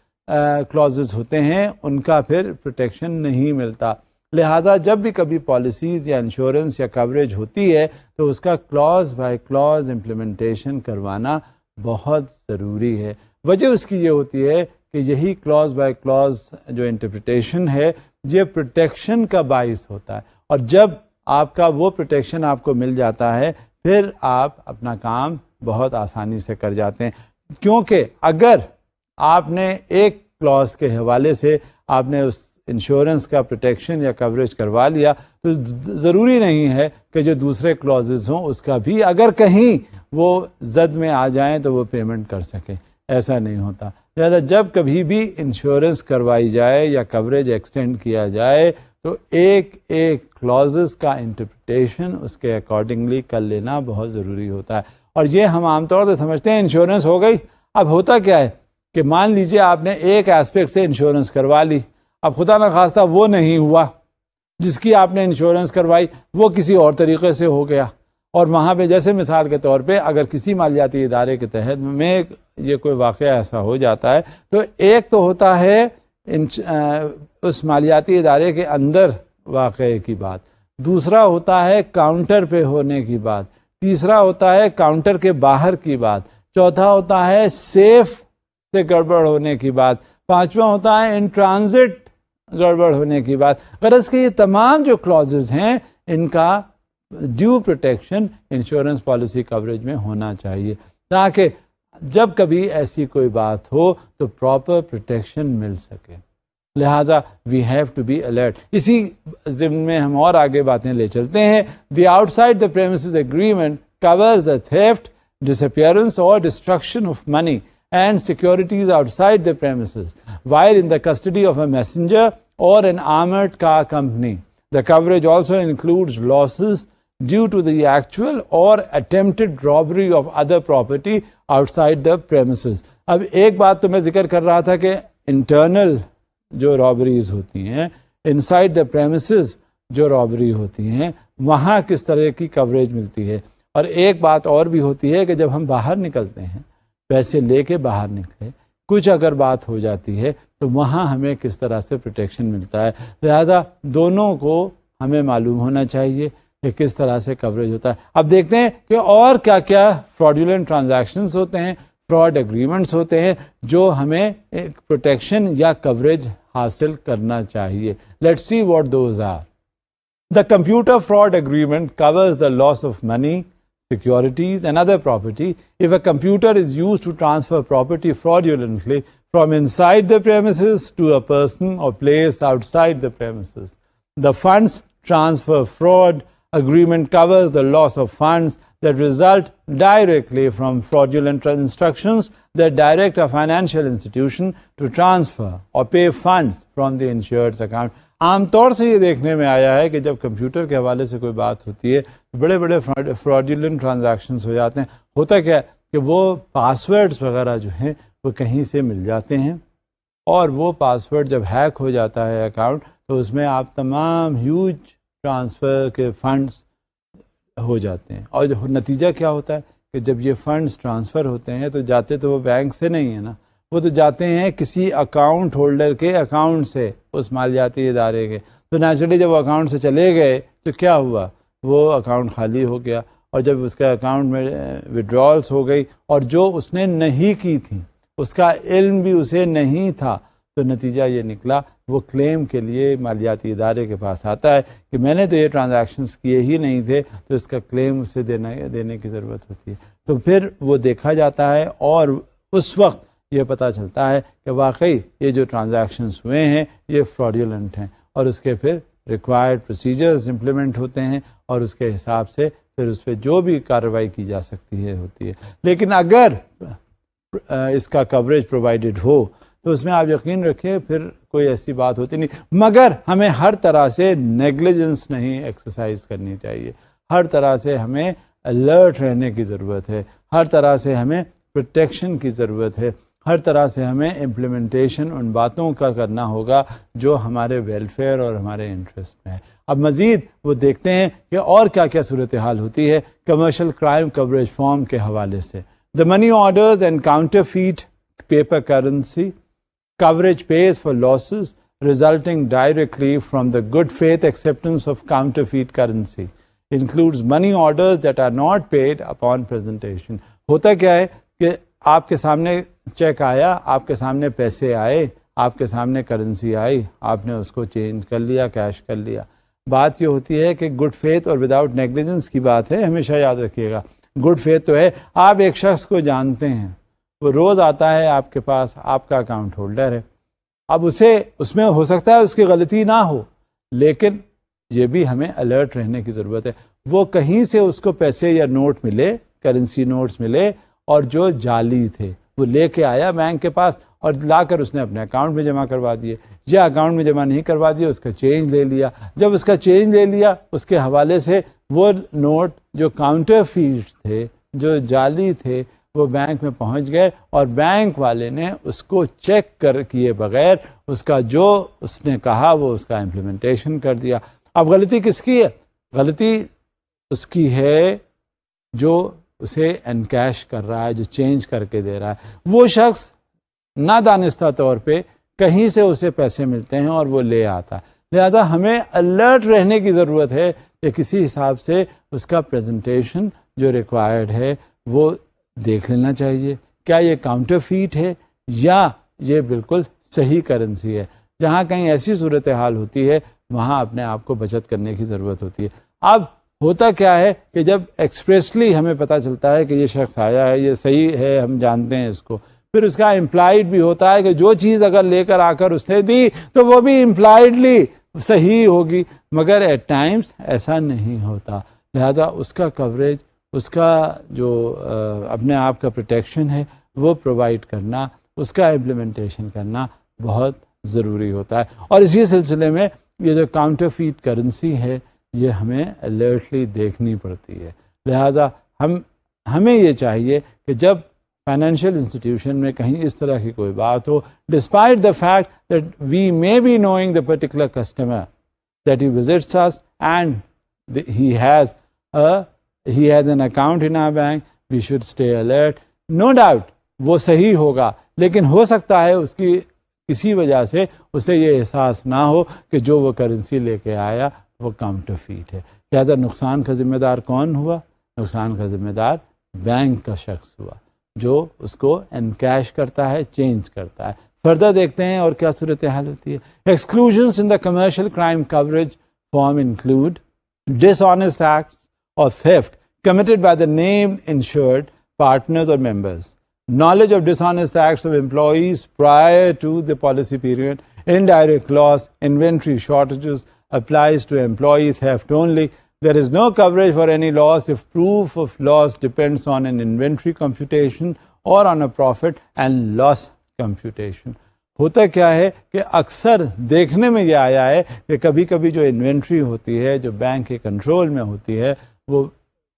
Speaker 1: کلازز ہوتے ہیں ان کا پھر پروٹیکشن نہیں ملتا. لہٰذا جب بھی کبھی پالیسیز یا انشورنس یا کوریج ہوتی ہے تو اس کا کلاز بائی کلاز امپلیمنٹیشن کروانا بہت ضروری ہے. وجہ اس کی یہ ہوتی ہے کہ یہی کلاز بائی کلاز جو انٹرپریٹیشن ہے یہ پروٹیکشن کا باعث ہوتا ہے، اور جب آپ کا وہ پروٹیکشن آپ کو مل جاتا ہے پھر آپ اپنا کام بہت آسانی سے کر جاتے ہیں. کیونکہ اگر آپ نے ایک کلاز کے حوالے سے آپ نے اس انشورنس کا پروٹیکشن یا کوریج کروا لیا تو ضروری نہیں ہے کہ جو دوسرے کلازز ہوں اس کا بھی اگر کہیں وہ زد میں آ جائیں تو وہ پیمنٹ کر سکیں. ایسا نہیں ہوتا. لہٰذا جب کبھی بھی انشورنس کروائی جائے یا کوریج ایکسٹینڈ کیا جائے تو ایک ایک کلازز کا انٹرپریٹیشن اس کے اکارڈنگلی کر لینا بہت ضروری ہوتا ہے. اور یہ ہم عام طور سے سمجھتے ہیں انشورنس ہو گئی. اب ہوتا کیا ہے کہ مان لیجئے آپ نے ایک ایسپیکٹ سے انشورنس کروا لی, اب خدا نخواستہ وہ نہیں ہوا جس کی آپ نے انشورنس کروائی, وہ کسی اور طریقے سے ہو گیا. اور وہاں پہ جیسے مثال کے طور پہ اگر کسی مالیاتی ادارے کے تحت میں یہ کوئی واقعہ ایسا ہو جاتا ہے تو ایک تو ہوتا ہے اس مالیاتی ادارے کے اندر واقعے کی بات, دوسرا ہوتا ہے کاؤنٹر پہ ہونے کی بات, تیسرا ہوتا ہے کاؤنٹر کے باہر کی بات, چوتھا ہوتا ہے سیف سے گڑبڑ ہونے کی بات, پانچواں ہوتا ہے ان ٹرانزٹ گڑبڑ ہونے کی بات. غرض کہ یہ تمام جو کلازز ہیں ان کا due protection insurance policy coverage میں ہونا چاہیے تاکہ جب کبھی ایسی کوئی بات ہو تو پراپر پروٹیکشن مل سکے. لہٰذا we have to be alert. اسی ضمن میں ہم اور آگے باتیں لے چلتے ہیں. The outside the premises agreement covers the theft, disappearance or destruction of money and securities outside the premises while in the custody of a messenger or an armored car company. The coverage also includes losses due to the actual or attempted robbery of other property outside the premises. اب ایک بات تو میں ذکر کر رہا تھا کہ انٹرنل جو رابریز ہوتی ہیں, انسائڈ دا پریمسز جو رابری ہوتی ہیں, وہاں کس طرح کی کوریج ملتی ہے. اور ایک بات اور بھی ہوتی ہے کہ جب ہم باہر نکلتے ہیں, پیسے لے کے باہر نکلے, کچھ اگر بات ہو جاتی ہے تو وہاں ہمیں کس طرح سے پروٹیکشن ملتا ہے. لہٰذا دونوں کو ہمیں معلوم ہونا چاہیے کہ کس طرح سے کوریج ہوتا ہے. اب دیکھتے ہیں کہ اور کیا کیا فراڈولنٹ ٹرانزیکشنز ہوتے ہیں, فراڈ ایگریمنٹس ہوتے ہیں جو ہمیں پروٹیکشن یا کوریج حاصل کرنا چاہیے. Let's see what those are. The computer fraud agreement covers the loss of money, securities and other property if a computer is used to transfer property fraudulently from inside the premises to a person or place outside the premises. The funds transfer fraud agreement covers the loss of funds that result directly from fraudulent instructions that direct a financial institution to transfer or pay funds from the insured's account. عام طور سے یہ دیکھنے میں آیا ہے کہ جب کمپیوٹر کے حوالے سے کوئی بات ہوتی ہے تو بڑے بڑے فراڈولنٹ ٹرانزیکشنز ہو جاتے ہیں. ہوتا کیا ہے کہ وہ پاسورڈز وغیرہ جو ہیں وہ کہیں سے مل جاتے ہیں, اور وہ پاسورڈ جب ہیک ہو جاتا ہے اکاؤنٹ تو اس میں آپ تمام ہیوج ٹرانسفر کے فنڈز ہو جاتے ہیں. اور نتیجہ کیا ہوتا ہے کہ جب یہ فنڈز ٹرانسفر ہوتے ہیں تو جاتے تو وہ بینک سے نہیں ہے نا, وہ تو جاتے ہیں کسی اکاؤنٹ ہولڈر کے اکاؤنٹ سے, اس مالیاتی ادارے کے. تو نیچرلی جب وہ اکاؤنٹ سے چلے گئے تو کیا ہوا, وہ اکاؤنٹ خالی ہو گیا, اور جب اس کا اکاؤنٹ میں وڈرالس ہو گئی اور جو اس نے نہیں کی تھی, اس کا علم بھی اسے نہیں تھا, تو نتیجہ یہ نکلا وہ کلیم کے لیے مالیاتی ادارے کے پاس آتا ہے کہ میں نے تو یہ ٹرانزیکشنز کیے ہی نہیں تھے, تو اس کا کلیم اسے دینے کی ضرورت ہوتی ہے. تو پھر وہ دیکھا جاتا ہے اور اس وقت یہ پتہ چلتا ہے کہ واقعی یہ جو ٹرانزیکشنز ہوئے ہیں یہ فراڈولنٹ ہیں, اور اس کے پھر ریکوائرڈ پروسیجرز امپلیمنٹ ہوتے ہیں, اور اس کے حساب سے پھر اس پہ جو بھی کارروائی کی جا سکتی ہے ہوتی ہے. لیکن اگر اس کا کوریج پرووائڈڈ ہو تو اس میں آپ یقین رکھیں پھر کوئی ایسی بات ہوتی نہیں, مگر ہمیں ہر طرح سے نیگلیجنس نہیں ایکسرسائز کرنی چاہیے. ہر طرح سے ہمیں الرٹ رہنے کی ضرورت ہے, ہر طرح سے ہمیں پروٹیکشن کی ضرورت ہے, ہر طرح سے ہمیں امپلیمنٹیشن ان باتوں کا کرنا ہوگا جو ہمارے ویلفیئر اور ہمارے انٹرسٹ میں ہے. اب مزید وہ دیکھتے ہیں کہ اور کیا کیا صورتحال ہوتی ہے کمرشل کرائم کوریج فارم کے حوالے سے. The money orders and counterfeit paper پیپر کرنسی coverage pays for losses resulting directly from the good faith acceptance of counterfeit currency. Includes money orders that are not paid upon presentation. ہوتا کیا ہے کہ آپ کے سامنے چیک آیا, آپ کے سامنے پیسے آئے, آپ کے سامنے کرنسی آئی, آپ نے اس کو چینج کر لیا, کیش کر لیا. بات یہ ہوتی ہے کہ گڈ فیتھ اور وداؤٹ نیگلیجنس کی بات ہے, ہمیشہ یاد رکھیے گا. گڈ فیتھ تو ہے آپ ایک شخص کو جانتے ہیں, وہ روز آتا ہے آپ کے پاس, آپ کا اکاؤنٹ ہولڈر ہے. اب اس میں ہو سکتا ہے اس کی غلطی نہ ہو, لیکن یہ بھی ہمیں الرٹ رہنے کی ضرورت ہے. وہ کہیں سے اس کو پیسے یا نوٹ ملے, کرنسی نوٹس ملے, اور جو جعلی تھے وہ لے کے آیا بینک کے پاس اور لا کر اس نے اپنے اکاؤنٹ میں جمع کروا دیے، یا اکاؤنٹ میں جمع نہیں کروا دیا، اس کا چینج لے لیا. جب اس کا چینج لے لیا اس کے حوالے سے وہ نوٹ جو کاؤنٹر فیٹ تھے، جو جعلی تھے، وہ بینک میں پہنچ گئے اور بینک والے نے اس کو چیک کیے بغیر اس کا جو اس نے کہا وہ اس کا امپلیمنٹیشن کر دیا. اب غلطی کس کی ہے؟ غلطی اس کی ہے جو اسے انکیش کر رہا ہے، جو چینج کر کے دے رہا ہے. وہ شخص نادانستہ طور پہ کہیں سے اسے پیسے ملتے ہیں اور وہ لے آتا ہے. لہذا ہمیں الرٹ رہنے کی ضرورت ہے کہ کسی حساب سے اس کا پریزنٹیشن جو ریکوائرڈ ہے وہ دیکھ لینا چاہیے. کیا یہ کاؤنٹر فیٹ ہے یا یہ بالکل صحیح کرنسی ہے؟ جہاں کہیں ایسی صورتحال ہوتی ہے وہاں اپنے آپ کو بچت کرنے کی ضرورت ہوتی ہے. اب ہوتا کیا ہے کہ جب ایکسپریسلی ہمیں پتہ چلتا ہے کہ یہ شخص آیا ہے، یہ صحیح ہے، ہم جانتے ہیں اس کو، پھر اس کا امپلائڈ بھی ہوتا ہے کہ جو چیز اگر لے کر آ کر اس نے دی تو وہ بھی امپلائڈلی صحیح ہوگی، مگر ایٹ ٹائمز ایسا نہیں ہوتا. لہذا اس کا کوریج، اس کا جو اپنے آپ کا پروٹیکشن ہے وہ پرووائڈ کرنا، اس کا امپلیمنٹیشن کرنا بہت ضروری ہوتا ہے. اور اسی سلسلے میں یہ جو کاؤنٹر فیٹ کرنسی ہے یہ ہمیں الرٹلی دیکھنی پڑتی ہے. لہٰذا ہمیں یہ چاہیے کہ جب فائنینشیل انسٹیٹیوشن میں کہیں اس طرح کی کوئی بات ہو، despite the fact that we may be knowing the particular customer that he visits us and he has an account in our bank, we should stay alert. No doubt وہ صحیح ہوگا، لیکن ہو سکتا ہے اس کی کسی وجہ سے اسے یہ احساس نہ ہو کہ جو وہ کرنسی لے کے آیا وہ کاؤنٹر فیٹ ہے. لہٰذا نقصان کا ذمہ دار کون ہوا؟ نقصان کا ذمہ دار بینک کا شخص ہوا جو اس کو انکیش کرتا ہے، چینج کرتا ہے. فردر دیکھتے ہیں اور کیا صورتحال ہوتی ہے. Exclusions in the commercial crime coverage form include dishonest acts or theft committed by the named insured partners or members, knowledge of dishonest acts of employees prior to the policy period, indirect loss, inventory shortages applies to employee theft only. There is no coverage for any loss if proof of loss depends on an inventory computation or on a profit and loss computation. ہوتا کیا ہے کہ اکثر دیکھنے میں یہ آیا ہے کہ کبھی کبھی جو انوینٹری ہوتی ہے جو بینک کے کنٹرول میں ہوتی ہے وہ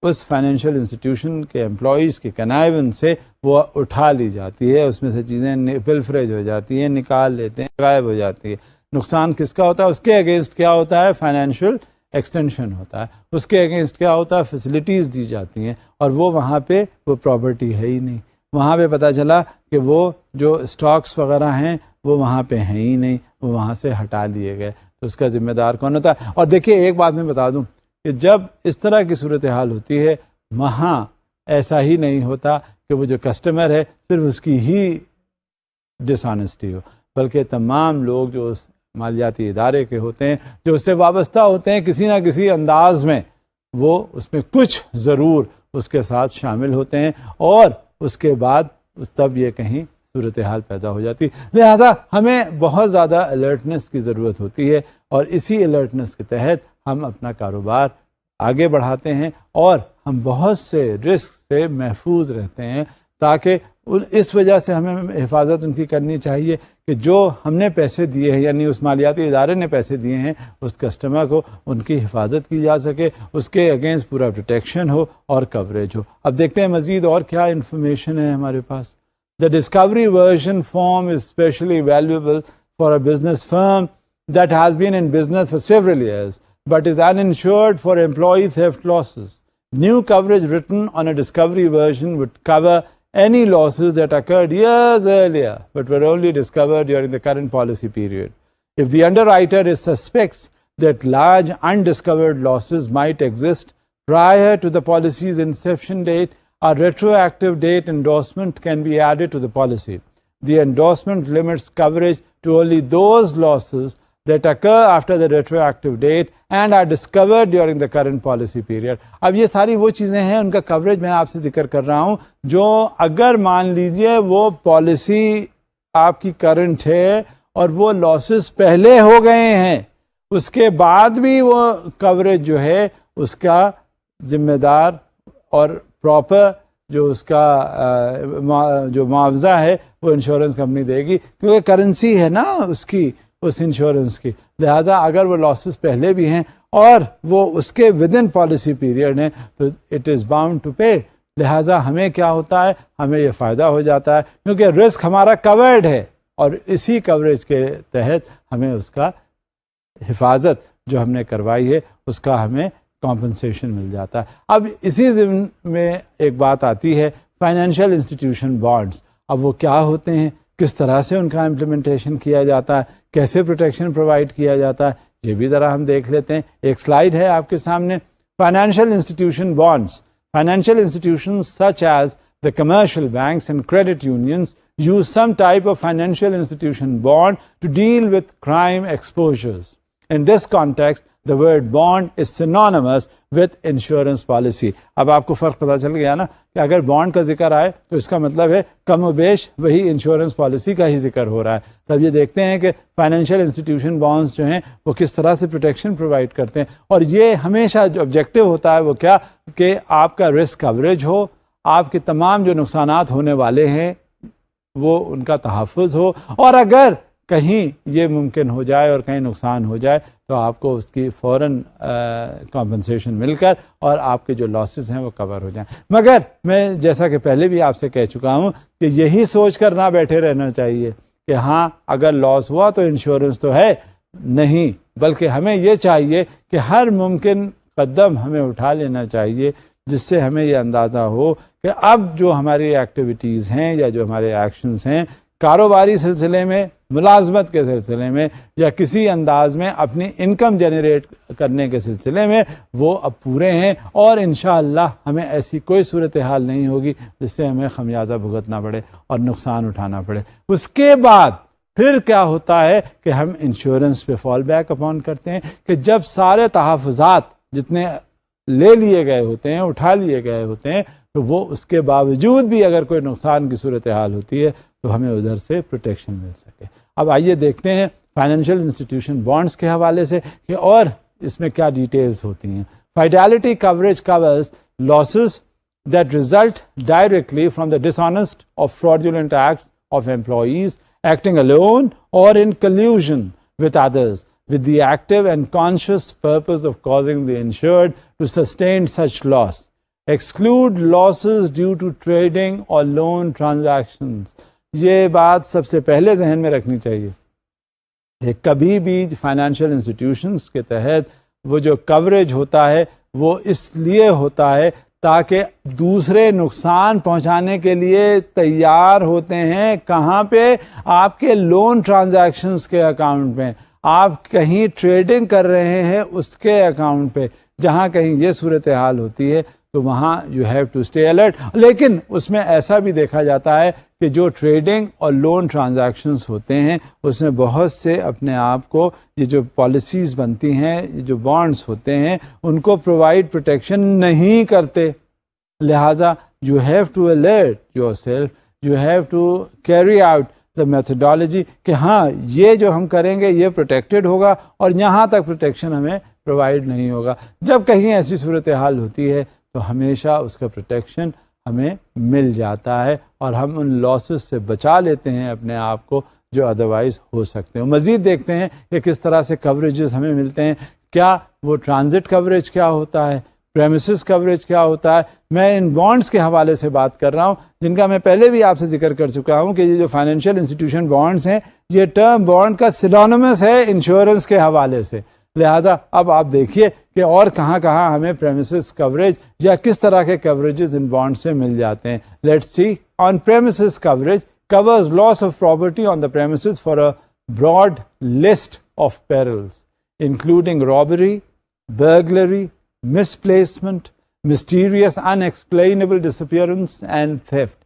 Speaker 1: اس فائنینشیل انسٹیٹیوشن کے امپلائیز کی کنائیون سے وہ اٹھا لی جاتی ہے، اس میں سے چیزیں پلفریج ہو جاتی ہیں، نکال لیتے ہیں، غائب ہو جاتی ہے. نقصان کس کا ہوتا ہے؟ اس کے اگینسٹ کیا ہوتا ہے؟ فائنینشیل ایکسٹینشن ہوتا ہے. اس کے اگینسٹ کیا ہوتا ہے؟ فیسلٹیز دی جاتی ہیں، اور وہ وہاں پہ وہ پراپرٹی ہے ہی نہیں. وہاں پہ پتہ چلا کہ وہ جو اسٹاکس وغیرہ ہیں وہ وہاں پہ ہیں ہی نہیں، وہ وہاں سے ہٹا لیے گئے. تو اس کا ذمہ دار کون ہوتا ہے؟ اور دیکھیے ایک بات میں بتا دوں کہ جب اس طرح کی صورتحال ہوتی ہے وہاں ایسا ہی نہیں ہوتا کہ وہ جو کسٹمر ہے صرف اس کی ہی ڈس آنیسٹی ہو، بلکہ تمام لوگ جو اس مالیاتی ادارے کے ہوتے ہیں، جو اس سے وابستہ ہوتے ہیں، کسی نہ کسی انداز میں وہ اس میں کچھ ضرور اس کے ساتھ شامل ہوتے ہیں، اور اس کے بعد تب یہ کہیں صورتحال پیدا ہو جاتی. لہٰذا ہمیں بہت زیادہ الرٹنس کی ضرورت ہوتی ہے، اور اسی الرٹنس کے تحت ہم اپنا کاروبار آگے بڑھاتے ہیں اور ہم بہت سے رسک سے محفوظ رہتے ہیں. تاکہ اس وجہ سے ہمیں حفاظت ان کی کرنی چاہیے کہ جو ہم نے پیسے دیے ہیں، یعنی اس مالیاتی ادارے نے پیسے دیے ہیں، اس کسٹمر کو ان کی حفاظت کی جا سکے، اس کے اگینسٹ پورا پروٹیکشن ہو اور کوریج ہو. اب دیکھتے ہیں مزید اور کیا انفارمیشن ہے ہمارے پاس. The discovery version form is especially valuable for a business firm that has been in business for several years but is uninsured for employee theft losses. New coverage written on a discovery version would cover any losses that occurred years earlier but were only discovered during the current policy period. If the underwriter suspects that large undiscovered losses might exist prior to the policy's inception date, a retroactive date endorsement can be added to the policy. The endorsement limits coverage to only those losses that occur after the retroactive date and are discovered during the current policy period. اب یہ ساری وہ چیزیں ہیں، ان کا coverage میں آپ سے ذکر کر رہا ہوں جو اگر مان لیجئے وہ پالیسی آپ کی کرنٹ ہے اور وہ لاسز پہلے ہو گئے ہیں، اس کے بعد بھی وہ کوریج جو ہے اس کا ذمہ دار اور پراپر جو اس کا جو معاوضہ ہے وہ انشورنس کمپنی دے گی، کیونکہ کرنسی ہے نا اس کی، اس انشورنس کی، لہٰذا اگر وہ لاسز پہلے بھی ہیں اور وہ اس کے ود ان پالیسی پیریڈ ہیں تو it is bound to pay. لہٰذا ہمیں کیا ہوتا ہے، ہمیں یہ فائدہ ہو جاتا ہے کیونکہ رسک ہمارا کورڈ ہے اور اسی کوریج کے تحت ہمیں اس کا حفاظت جو ہم نے کروائی ہے اس کا ہمیں کمپنسیشن مل جاتا ہے. اب اسی ضمن میں ایک بات آتی ہے فائنینشیل انسٹیٹیوشن بانڈز. اب وہ کیا ہوتے ہیں، کس طرح سے ان کا امپلیمنٹیشن کیا جاتا ہے، کیسے پروٹیکشن پرووائڈ کیا جاتا ہے، یہ بھی ذرا ہم دیکھ لیتے ہیں. ایک سلائیڈ ہے آپ کے سامنے. Financial institution bonds. Financial institutions such as the commercial banks and credit unions use some type of financial institution bond to deal with crime exposures. In this context, the word bond is synonymous with insurance policy. اب آپ کو فرق پتہ چل گیا نا کہ اگر بانڈ کا ذکر آئے تو اس کا مطلب ہے کم و بیش وہی انشورنس پالیسی کا ہی ذکر ہو رہا ہے. تب یہ دیکھتے ہیں کہ فائنینشیل انسٹیٹیوشن بانڈز جو ہیں وہ کس طرح سے پروٹیکشن پرووائڈ کرتے ہیں، اور یہ ہمیشہ جو آبجیکٹو ہوتا ہے وہ کیا کہ آپ کا رسک کوریج ہو، آپ کے تمام جو نقصانات ہونے والے ہیں وہ ان کا تحفظ ہو، اور اگر کہیں یہ ممکن ہو جائے اور کہیں نقصان ہو جائے تو آپ کو اس کی فوراً کمپنسیشن مل کر اور آپ کے جو لاسز ہیں وہ کور ہو جائیں. مگر میں جیسا کہ پہلے بھی آپ سے کہہ چکا ہوں کہ یہی سوچ کر نہ بیٹھے رہنا چاہیے کہ ہاں اگر لاس ہوا تو انشورنس تو ہے نہیں، بلکہ ہمیں یہ چاہیے کہ ہر ممکن قدم ہمیں اٹھا لینا چاہیے جس سے ہمیں یہ اندازہ ہو کہ اب جو ہماری ایکٹیویٹیز ہیں یا جو ہمارے ایکشنز ہیں کاروباری سلسلے میں، ملازمت کے سلسلے میں، یا کسی انداز میں اپنی انکم جنریٹ کرنے کے سلسلے میں وہ اب پورے ہیں، اور انشاءاللہ ہمیں ایسی کوئی صورتحال نہیں ہوگی جس سے ہمیں خمیازہ بھگتنا پڑے اور نقصان اٹھانا پڑے. اس کے بعد پھر کیا ہوتا ہے کہ ہم انشورنس پہ فال بیک اپون کرتے ہیں کہ جب سارے تحفظات جتنے لے لیے گئے ہوتے ہیں، اٹھا لیے گئے ہوتے ہیں، تو وہ اس کے باوجود بھی اگر کوئی نقصان کی صورتحال ہوتی ہے تو ہمیں ادھر سے پروٹیکشن مل سکے. اب آئیے دیکھتے ہیں فائنینشیل انسٹیٹیوشن بانڈز کے حوالے سے کہ اور اس میں کیا ڈیٹیلز ہوتی ہیں. Fidelity coverage covers losses that result directly from the dishonest or fraudulent acts of employees acting alone or in collusion with others with the active and conscious purpose of causing the insured to sustain such loss. Exclude losses due to trading or loan transactions. یہ بات سب سے پہلے ذہن میں رکھنی چاہیے. کبھی بھی فائنینشیل انسٹیٹیوشنس کے تحت وہ جو کوریج ہوتا ہے وہ اس لیے ہوتا ہے تاکہ دوسرے نقصان پہنچانے کے لیے تیار ہوتے ہیں. کہاں پہ؟ آپ کے لون ٹرانزیکشنز کے اکاؤنٹ پہ، آپ کہیں ٹریڈنگ کر رہے ہیں اس کے اکاؤنٹ پہ. جہاں کہیں یہ صورتحال ہوتی ہے تو وہاں you have to stay alert. لیکن اس میں ایسا بھی دیکھا جاتا ہے کہ جو ٹریڈنگ اور لون ٹرانزیکشنز ہوتے ہیں اس میں بہت سے اپنے آپ کو یہ جو پالیسیز بنتی ہیں، یہ جو بانڈز ہوتے ہیں ان کو پرووائڈ پروٹیکشن نہیں کرتے. لہٰذا you have to alert yourself, you have to carry out the methodology کہ ہاں یہ جو ہم کریں گے یہ پروٹیکٹڈ ہوگا اور یہاں تک پروٹیکشن ہمیں پرووائڈ نہیں ہوگا. جب کہیں ایسی صورتحال ہوتی ہے تو ہمیشہ اس کا پروٹیکشن ہمیں مل جاتا ہے اور ہم ان لاسز سے بچا لیتے ہیں اپنے آپ کو جو ادروائز ہو سکتے ہیں. مزید دیکھتے ہیں کہ کس طرح سے کوریجز ہمیں ملتے ہیں. کیا وہ ٹرانزٹ کوریج کیا ہوتا ہے، پریمیسز کوریج کیا ہوتا ہے. میں ان بانڈز کے حوالے سے بات کر رہا ہوں جن کا میں پہلے بھی آپ سے ذکر کر چکا ہوں کہ یہ جو فائنینشیل انسٹیٹیوشن بانڈز ہیں یہ ٹرم بانڈ کا سینونیمس ہے انشورنس کے حوالے سے. لہٰذا اب آپ دیکھیے کہ اور کہاں کہاں ہمیں پریمیسز کوریج یا کس طرح کے کوریجز ان بانڈ سے مل جاتے ہیں. Let's C. On premises coverage covers loss of property on the premises for a broad list of perils including robbery, burglary, misplacement, mysterious unexplainable disappearance and theft.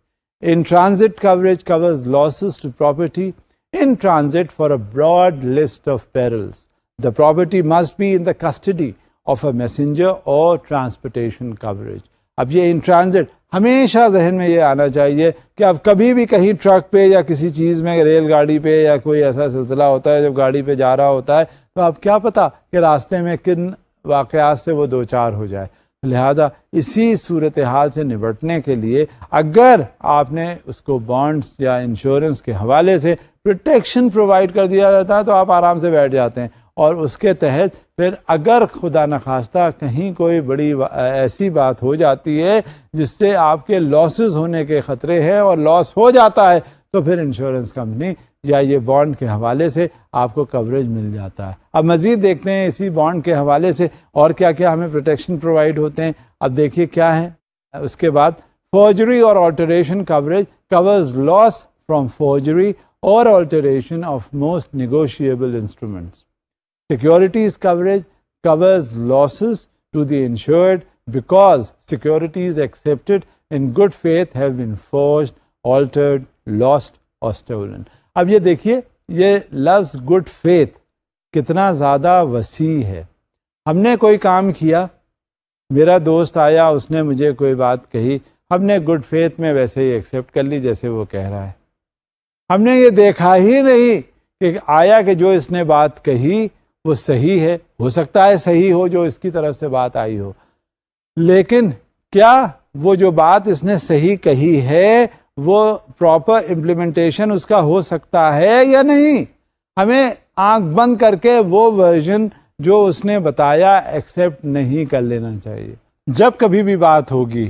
Speaker 1: In transit coverage covers losses to property in transit for a broad list of perils. The property must be in the custody of a messenger or transportation coverage. اب یہ in transit ہمیشہ ذہن میں یہ آنا چاہیے کہ اب کبھی بھی کہیں ٹرک پہ یا کسی چیز میں، ریل گاڑی پہ یا کوئی ایسا سلسلہ ہوتا ہے جب گاڑی پہ جا رہا ہوتا ہے تو اب کیا پتہ کہ راستے میں کن واقعات سے وہ دو چار ہو جائے. لہٰذا اسی صورتحال سے نبٹنے کے لیے اگر آپ نے اس کو بانڈس یا انشورنس کے حوالے سے پروٹیکشن پرووائڈ کر دیا جاتا ہے تو آپ آرام سے بیٹھ جاتے ہیں، اور اس کے تحت پھر اگر خدا نخواستہ کہیں کوئی بڑی ایسی بات ہو جاتی ہے جس سے آپ کے لاسز ہونے کے خطرے ہیں اور لاس ہو جاتا ہے تو پھر انشورنس کمپنی یا یہ بانڈ کے حوالے سے آپ کو کوریج مل جاتا ہے۔ اب مزید دیکھتے ہیں اسی بانڈ کے حوالے سے اور کیا کیا ہمیں پروٹیکشن پرووائڈ ہوتے ہیں۔ اب دیکھیے کیا ہے اس کے بعد، forgery or alteration coverage covers loss from forgery or alteration of most negotiable instruments. Securities coverage covers losses to the insured because securities accepted in good faith have been forged, altered, lost or stolen۔ اب یہ دیکھیے یہ لفظ good faith کتنا زیادہ وسیع ہے۔ ہم نے کوئی کام کیا، میرا دوست آیا، اس نے مجھے کوئی بات کہی، ہم نے گڈ فیتھ میں ویسے ہی ایکسیپٹ کر لی جیسے وہ کہہ رہا ہے۔ ہم نے یہ دیکھا ہی نہیں کہ آیا کہ جو اس نے بات کہی وہ صحیح ہے، ہو سکتا ہے صحیح ہو جو اس کی طرف سے بات آئی ہو، لیکن کیا وہ جو بات اس نے صحیح کہی ہے وہ پراپر امپلیمنٹیشن اس کا ہو سکتا ہے یا نہیں؟ ہمیں آنکھ بند کر کے وہ ورژن جو اس نے بتایا ایکسیپٹ نہیں کر لینا چاہیے۔ جب کبھی بھی بات ہوگی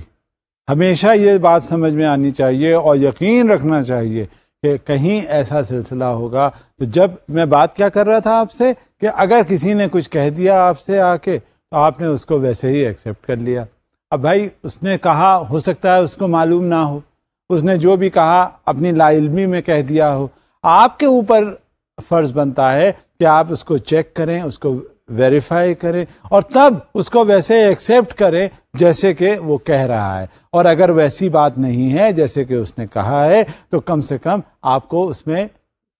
Speaker 1: ہمیشہ یہ بات سمجھ میں آنی چاہیے اور یقین رکھنا چاہیے کہ کہیں ایسا سلسلہ ہوگا تو جب میں بات کیا کر رہا تھا آپ سے کہ اگر کسی نے کچھ کہہ دیا آپ سے آ کے تو آپ نے اس کو ویسے ہی ایکسیپٹ کر لیا۔ اب بھائی اس نے کہا، ہو سکتا ہے اس کو معلوم نہ ہو، اس نے جو بھی کہا اپنی لا علمی میں کہہ دیا ہو، آپ کے اوپر فرض بنتا ہے کہ آپ اس کو چیک کریں، اس کو ویریفائی کریں اور تب اس کو ویسے ایکسیپٹ کریں جیسے کہ وہ کہہ رہا ہے، اور اگر ویسی بات نہیں ہے جیسے کہ اس نے کہا ہے تو کم سے کم آپ کو اس میں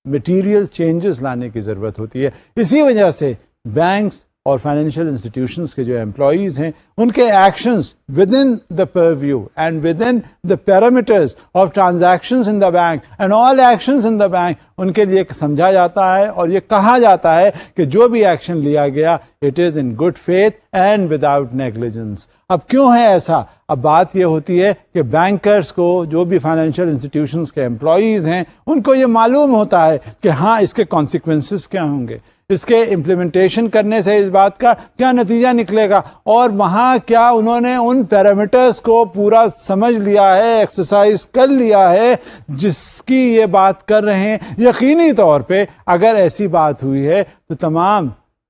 Speaker 1: میٹیریل چینجز لانے کی ضرورت ہوتی ہے۔ اسی وجہ سے بینکس اور فائنینشیل انسٹیٹیوشنس کے جو امپلائیز ہیں ان کے actions within the purview and within the parameters of transactions in the bank and all actions in the bank, ان کے لیے سمجھا جاتا ہے اور یہ کہا جاتا ہے کہ جو بھی ایکشن لیا گیا it is in good faith and without negligence. اب کیوں ہے ایسا؟ اب بات یہ ہوتی ہے کہ بینکرز کو، جو بھی فائنینشیل انسٹیٹیوشنز کے امپلائیز ہیں، ان کو یہ معلوم ہوتا ہے کہ ہاں اس کے کانسیکوینسز کیا ہوں گے، اس کے امپلیمنٹیشن کرنے سے اس بات کا کیا نتیجہ نکلے گا، اور وہاں کیا انہوں نے ان پیرامیٹرز کو پورا سمجھ لیا ہے، ایکسرسائز کر لیا ہے جس کی یہ بات کر رہے ہیں۔ یقینی طور پہ اگر ایسی بات ہوئی ہے تو تمام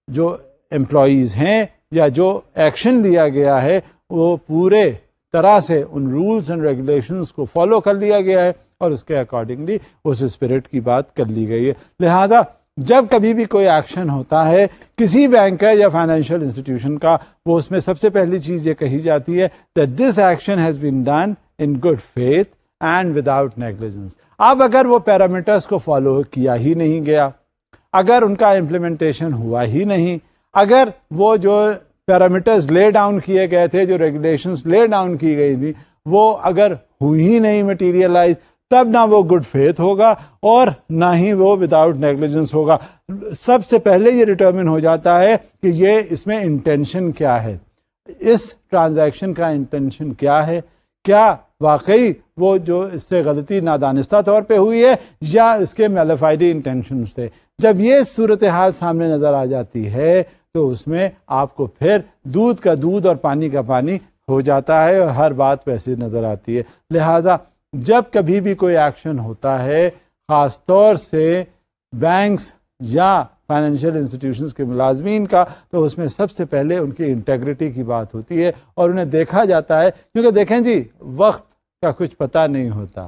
Speaker 1: جو امپلائیز ہیں یا جو ایکشن لیا گیا ہے وہ پورے طرح سے ان رولز اینڈ ریگولیشنز کو فالو کر لیا گیا ہے اور اس کے اکارڈنگلی اس اسپرٹ کی بات کر لی گئی ہے۔ لہٰذا جب کبھی بھی کوئی ایکشن ہوتا ہے کسی بینک کا یا فائنینشیل انسٹیٹیوشن کا، وہ اس میں سب سے پہلی چیز یہ کہی جاتی ہے that this action has been done in good faith and without negligence۔ اب اگر وہ پیرامیٹرز کو فالو کیا ہی نہیں گیا، اگر ان کا امپلیمنٹیشن ہوا ہی نہیں، اگر وہ جو پیرامیٹرز لے ڈاؤن کیے گئے تھے، جو ریگولیشنز لے ڈاؤن کی گئی تھی، وہ اگر ہوئی ہی نہیں مٹیریلائز، تب نہ وہ گڈ فیتھ ہوگا اور نہ ہی وہ وداؤٹ نیگلیجنس ہوگا۔ سب سے پہلے یہ ڈٹرمن ہو جاتا ہے کہ یہ اس میں انٹینشن کیا ہے، اس ٹرانزیکشن کا انٹینشن کیا ہے، کیا واقعی وہ جو اس سے غلطی نادانستہ طور پہ ہوئی ہے یا اس کے میلیفائڈی انٹینشنز تھے۔ جب یہ صورتحال سامنے نظر آ جاتی ہے تو اس میں آپ کو پھر دودھ کا دودھ اور پانی کا پانی ہو جاتا ہے اور ہر بات ویسی نظر آتی ہے۔ لہٰذا جب کبھی بھی کوئی ایکشن ہوتا ہے، خاص طور سے بینکس یا فائنینشیل انسٹیٹیوشنز کے ملازمین کا، تو اس میں سب سے پہلے ان کی انٹیگریٹی کی بات ہوتی ہے اور انہیں دیکھا جاتا ہے، کیونکہ دیکھیں جی وقت کا کچھ پتہ نہیں ہوتا،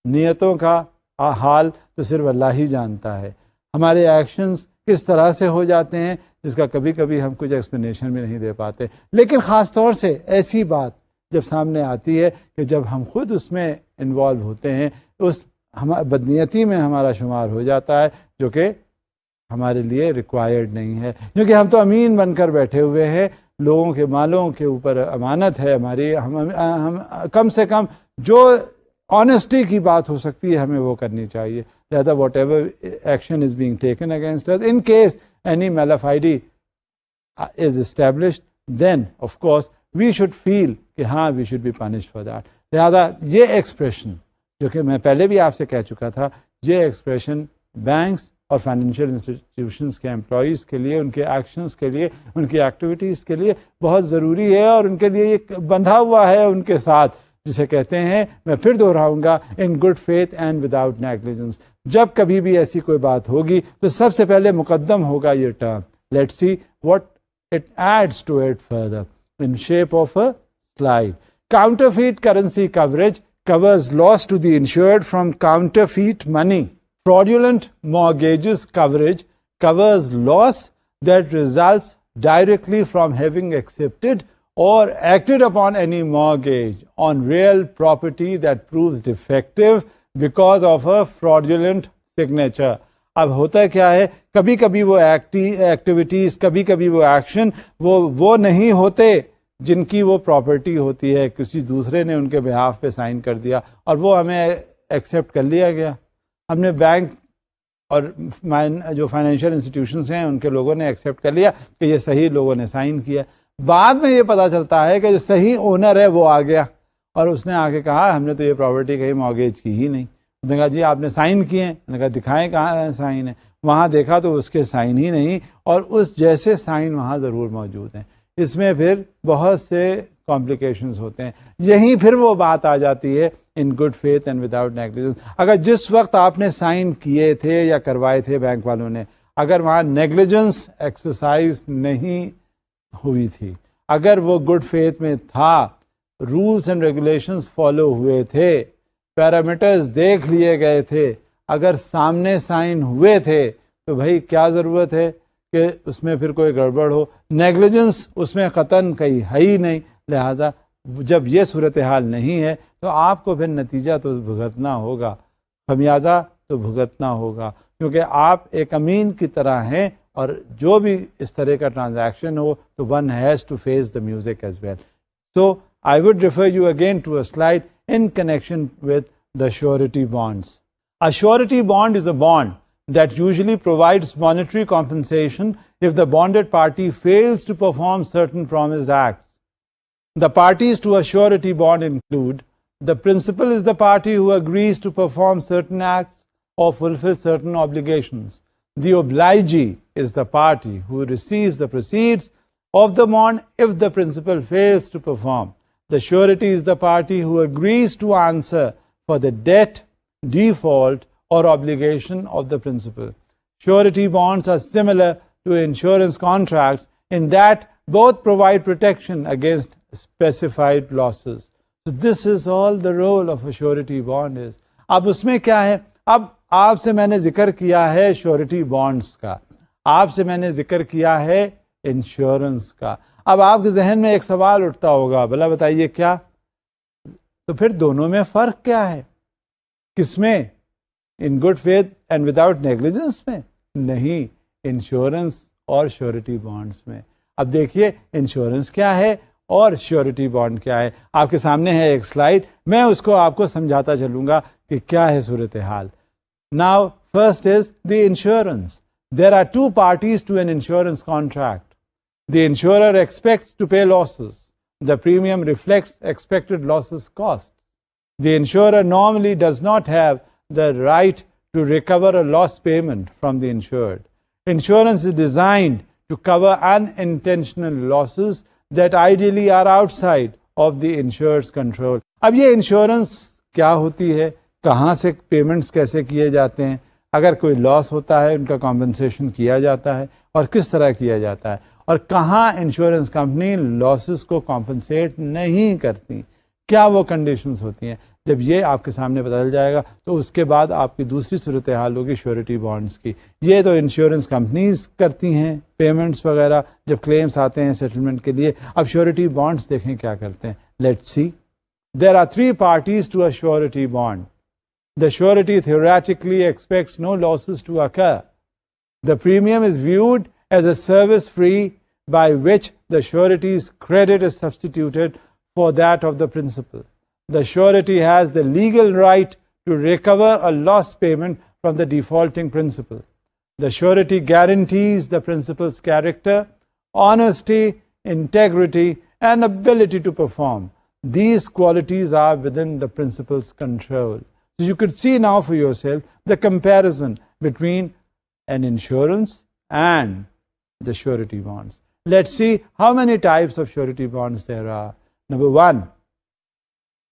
Speaker 1: نیتوں کا حال تو صرف اللہ ہی جانتا ہے، ہمارے ایکشنز کس طرح سے ہو جاتے ہیں جس کا کبھی کبھی ہم کچھ ایکسپلینیشن بھی نہیں دے پاتے۔ لیکن خاص طور سے ایسی بات جب سامنے آتی ہے کہ جب ہم خود اس میں انوالو ہوتے ہیں، اس بدنیتی میں ہمارا شمار ہو جاتا ہے جو کہ ہمارے لیے ریکوائرڈ نہیں ہے، کیونکہ ہم تو امین بن کر بیٹھے ہوئے ہیں، لوگوں کے مالوں کے اوپر امانت ہے ہماری، ہم کم سے کم جو آنیسٹی کی بات ہو سکتی ہے ہمیں وہ کرنی چاہیے۔ لہذا what ever action is being taken against us in case any malafide is established, then of course we should feel کہ ہاں we should be punished for that. لہٰذا یہ ایکسپریشن جو کہ میں پہلے بھی آپ سے کہہ چکا تھا, یہ ایکسپریشن بینکس اور فائنینشیل انسٹیٹیوشنس کے امپلائیز کے لیے, ان کے ایکشنز کے لیے, ان کی ایکٹیویٹیز کے لیے بہت ضروری ہے, اور ان کے لیے یہ بندھا ہوا ہے ان کے ساتھ, جسے کہتے ہیں, میں پھر دہراؤں گا, in good faith and without negligence. جب کبھی بھی ایسی کوئی بات ہوگی تو سب سے پہلے مقدم ہوگا یہ term. Let's see what it adds to it further in shape of a slide. Counterfeit currency coverage covers loss to the insured from counterfeit money. Fraudulent mortgages coverage covers loss that results directly from having accepted or acted upon any mortgage on real property that proves defective because of a fraudulent signature. اب ہوتا کیا ہے, کبھی کبھی وہ activities, کبھی کبھی وہ ایکشن وہ نہیں ہوتے جن کی وہ پراپرٹی ہوتی ہے, کسی دوسرے نے ان کے بہاف پہ سائن کر دیا اور وہ ہمیں ایکسیپٹ کر لیا گیا. ہم نے بینک اور جو فائنینشیل انسٹیٹیوشنس ہیں ان کے لوگوں نے ایکسیپٹ کر لیا کہ یہ صحیح لوگوں نے سائن کیا. بعد میں یہ پتہ چلتا ہے کہ جو صحیح اونر ہے وہ آ گیا اور اس نے آ کے کہا ہم نے تو یہ پراپرٹی کہیں مارگیج کی ہی نہیں. اس نے کہا جی آپ نے سائن کیے ہیں. میں نے کہا دکھائیں کہاں سائن ہے. وہاں دیکھا تو اس کے سائن ہی نہیں, اور اس جیسے سائن وہاں ضرور موجود ہیں. اس میں پھر بہت سے کمپلیکیشنز ہوتے ہیں. یہیں پھر وہ بات آ جاتی ہے ان good faith and without negligence. اگر جس وقت آپ نے سائن کیے تھے یا کروائے تھے بینک والوں نے, اگر وہاں نیگلیجنس ایکسرسائز نہیں ہوئی تھی, اگر وہ گڈ فیتھ میں تھا, رولز اینڈ ریگولیشنز فالو ہوئے تھے, پیرامیٹرز دیکھ لیے گئے تھے, اگر سامنے سائن ہوئے تھے, تو بھائی کیا ضرورت ہے کہ اس میں پھر کوئی گڑبڑ ہو. نیگلیجنس اس میں قطعاً کہیں ہے ہی نہیں. لہٰذا جب یہ صورتحال نہیں ہے تو آپ کو پھر نتیجہ تو بھگتنا ہوگا, خمیازہ تو بھگتنا ہوگا, کیونکہ آپ ایک امین کی طرح ہیں, اور جو بھی اس طرح کا ٹرانزیکشن ہو تو one has to face the music as well. So I would refer you again to a slide in connection with the surety bonds. A surety bond is a bond that usually provides monetary compensation if the bonded party fails to perform certain promised acts. The parties to a surety bond include: the principal is the party who agrees to perform certain acts or fulfill certain obligations. The obligee is the party who receives the proceeds of the bond if the principal fails to perform. The surety is the party who agrees to answer for the debt, default, or obligation of the principal. Surety bonds are similar to insurance contracts in that both provide protection against specified losses. So this is all the role of a surety bond is. اب اس میں کیا ہے, اب آپ سے میں نے ذکر کیا ہے شورٹی بانڈس کا, آپ سے میں نے ذکر کیا ہے انشورنس کا. اب آپ کے ذہن میں ایک سوال اٹھتا ہوگا, بھلا بتائیے کیا, تو پھر دونوں میں فرق کیا ہے؟ کس میں؟ ان good faith and without negligence میں؟ نہیں, انشورنس اور شورٹی بانڈس میں. اب دیکھیے انشورنس کیا ہے اور شورٹی بانڈ کیا ہے. آپ کے سامنے ہے ایک سلائیڈ, میں اس کو آپ کو سمجھاتا چلوں گا کہ کیا ہے صورتحال. Now first is the insurance. There are two parties to an insurance contract. The insurer expects to pay losses. The premium reflects expected losses costs. The insurer normally does not have the right to recover a loss payment from the insured. Insurance is designed to cover unintentional losses that ideally are outside of the insured's control. اب یہ insurance کیا ہوتی ہے, کہاں سے payments کیسے کیے جاتے ہیں, اگر کوئی لاس ہوتا ہے ان کا کمپنسیشن کیا جاتا ہے اور کس طرح کیا جاتا ہے, اور کہاں انشورنس کمپنی لاسز کو کمپنسیٹ نہیں کرتی, کیا وہ کنڈیشنز ہوتی ہیں. جب یہ آپ کے سامنے بدل جائے گا تو اس کے بعد آپ کی دوسری صورتحال ہوگی شورٹی بانڈس کی. یہ تو انشورنس کمپنیز کرتی ہیں پیمنٹس وغیرہ جب کلیمز آتے ہیں سیٹلمنٹ کے لیے. اب شورٹی بانڈس دیکھیں کیا کرتے ہیں. Let's see, there are 3 parties to a surety bond. The surety theoretically expects no losses to occur. The premium is viewed as a service fee by which the surety's credit is substituted for that of the principal. The surety has the legal right to recover a loss payment from the defaulting principal. The surety guarantees the principal's character, honesty, integrity, and ability to perform. These qualities are within the principal's control. So you could see now for yourself the comparison between an insurance and the surety bonds. Let's see how many types of surety bonds there are. Number one,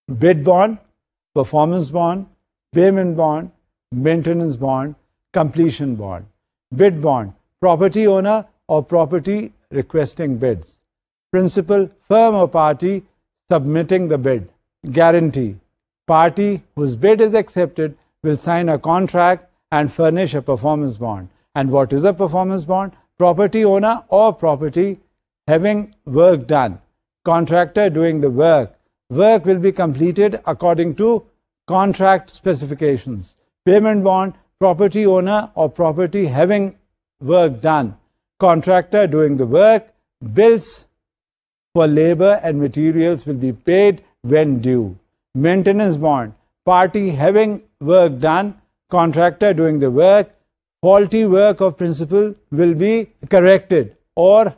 Speaker 1: bid bond, performance bond, payment bond, maintenance bond, completion bond. Bid bond, property owner or property requesting bids. Principal, firm or party submitting the bid. Guarantee, party whose bid is accepted will sign a contract and furnish a performance bond. And what is a performance bond? Property owner or property having work done. Contractor doing the work. Work will be completed according to contract specifications. Payment bond, property owner or property having work done. Contractor doing the work. Bills for labor and materials will be paid when due. Maintenance bond, party having work done, contractor doing the work. Faulty work of principal will be corrected or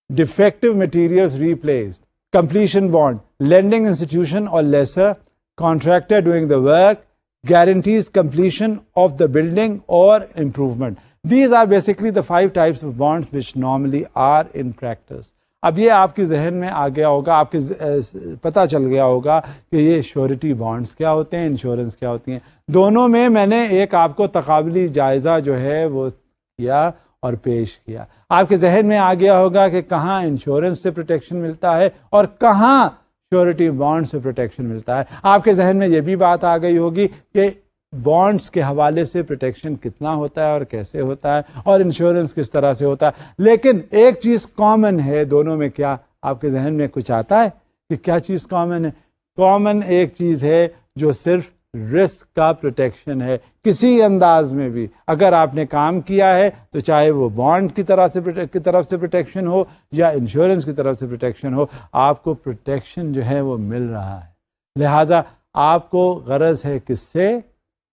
Speaker 1: defective materials replaced. Completion bond, lending institution or lessor, contractor doing the work, guarantees completion of the building or improvement. These are basically the 5 types of bonds which normally are in practice. اب یہ آپ کے ذہن میں آ گیا ہوگا, آپ کے پتہ چل گیا ہوگا کہ یہ شورٹی بانڈز کیا ہوتے ہیں, انشورنس کیا ہوتی ہیں. دونوں میں نے ایک آپ کو تقابلی جائزہ جو ہے وہ کیا اور پیش کیا. آپ کے ذہن میں آ گیا ہوگا کہ کہاں انشورنس سے پروٹیکشن ملتا ہے اور کہاں شورٹی بانڈ سے پروٹیکشن ملتا ہے. آپ کے ذہن میں یہ بھی بات آ گئی ہوگی کہ بانڈز کے حوالے سے پروٹیکشن کتنا ہوتا ہے اور کیسے ہوتا ہے اور انشورنس کس طرح سے ہوتا ہے. لیکن ایک چیز کامن ہے دونوں میں. کیا آپ کے ذہن میں کچھ آتا ہے کہ کیا چیز کامن ہے؟ کامن ایک چیز ہے جو صرف رسک کا پروٹیکشن ہے. کسی انداز میں بھی اگر آپ نے کام کیا ہے تو چاہے وہ بانڈ کی طرف سے پروٹیکشن ہو یا انشورنس کی طرف سے پروٹیکشن ہو, آپ کو پروٹیکشن جو ہے وہ مل رہا ہے. لہٰذا آپ کو غرض ہے کس سے؟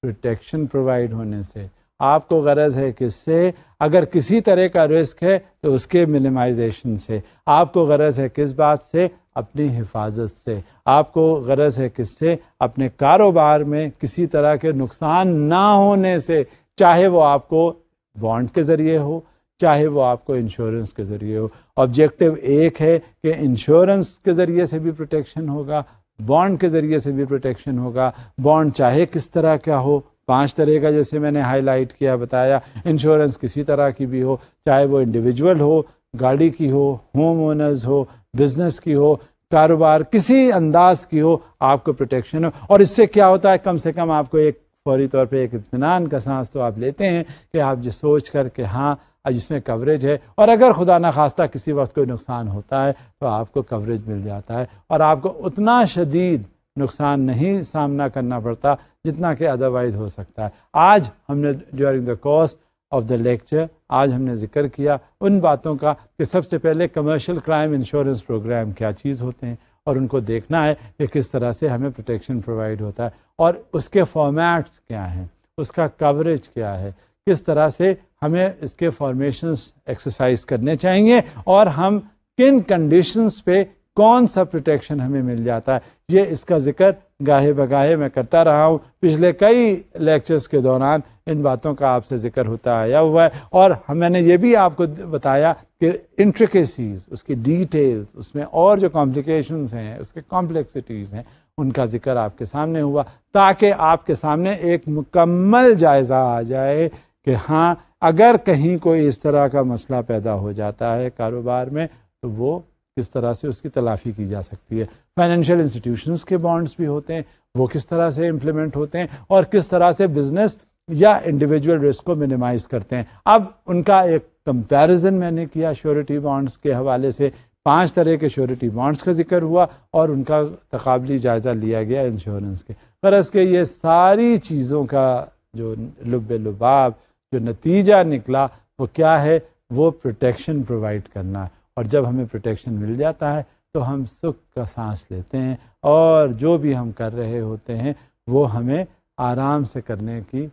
Speaker 1: پروٹیکشن پرووائڈ ہونے سے. آپ کو غرض ہے کس سے؟ اگر کسی طرح کا رسک ہے تو اس کے منیمائزیشن سے. آپ کو غرض ہے کس بات سے؟ اپنی حفاظت سے. آپ کو غرض ہے کس سے؟ اپنے کاروبار میں کسی طرح کے نقصان نہ ہونے سے, چاہے وہ آپ کو بانڈ کے ذریعے ہو چاہے وہ آپ کو انشورنس کے ذریعے ہو. آبجیکٹو ایک ہے کہ انشورنس کے ذریعے سے بھی پروٹیکشن ہوگا, بانڈ کے ذریعے سے بھی پروٹیکشن ہوگا. بانڈ چاہے کس طرح کا ہو, 5 طرح کا جیسے میں نے ہائی لائٹ کیا بتایا. انشورنس کسی طرح کی بھی ہو, چاہے وہ انڈیویجول ہو, گاڑی کی ہو, ہوم اونرز ہو, بزنس کی ہو, کاروبار کسی انداز کی ہو, آپ کو پروٹیکشن ہو. اور اس سے کیا ہوتا ہے؟ کم سے کم آپ کو ایک فوری طور پہ ایک اطمینان کا سانس تو آپ لیتے ہیں کہ آپ جو سوچ کر کہ ہاں جس میں کوریج ہے, اور اگر خدا نخواستہ کسی وقت کوئی نقصان ہوتا ہے تو آپ کو کوریج مل جاتا ہے اور آپ کو اتنا شدید نقصان نہیں سامنا کرنا پڑتا جتنا کہ ادروائز ہو سکتا ہے. آج ہم نے during the course of the lecture آج ہم نے ذکر کیا ان باتوں کا کہ سب سے پہلے کمرشل کرائم انشورنس پروگرام کیا چیز ہوتے ہیں اور ان کو دیکھنا ہے کہ کس طرح سے ہمیں پروٹیکشن پرووائڈ ہوتا ہے اور اس کے فارمیٹس کیا ہیں, اس کا کوریج کیا ہے, کس طرح سے ہمیں اس کے فارمیشنز ایکسرسائز کرنے چاہیے اور ہم کن کنڈیشنز پہ کون سا پروٹیکشن ہمیں مل جاتا ہے. یہ اس کا ذکر گاہے بگاہے میں کرتا رہا ہوں. پچھلے کئی لیکچرز کے دوران ان باتوں کا آپ سے ذکر ہوتا آیا ہوا ہے اور میں نے یہ بھی آپ کو بتایا کہ انٹریکیسیز, اس کی ڈیٹیلز, اس میں اور جو کمپلیکیشنز ہیں, اس کے کمپلیکسٹیز ہیں, ان کا ذکر آپ کے سامنے ہوا تاکہ آپ کے سامنے ایک مکمل جائزہ آ جائے کہ ہاں اگر کہیں کوئی اس طرح کا مسئلہ پیدا ہو جاتا ہے کاروبار میں تو وہ کس طرح سے اس کی تلافی کی جا سکتی ہے. فائنینشیل انسٹیٹیوشنز کے بانڈز بھی ہوتے ہیں, وہ کس طرح سے امپلیمنٹ ہوتے ہیں اور کس طرح سے بزنس یا انڈیویجول رسک کو منیمائز کرتے ہیں. اب ان کا ایک کمپیریزن میں نے کیا شیورٹی بانڈز کے حوالے سے. 5 طرح کے شیورٹی بانڈز کا ذکر ہوا اور ان کا تقابلی جائزہ لیا گیا انشورنس کے. غرض کہ یہ ساری چیزوں کا جو لب لباب جو نتیجہ نکلا وہ کیا ہے؟ وہ پروٹیکشن پرووائڈ کرنا. اور جب ہمیں پروٹیکشن مل جاتا ہے تو ہم سکھ کا سانس لیتے ہیں اور جو بھی ہم کر رہے ہوتے ہیں وہ ہمیں آرام سے کرنے کی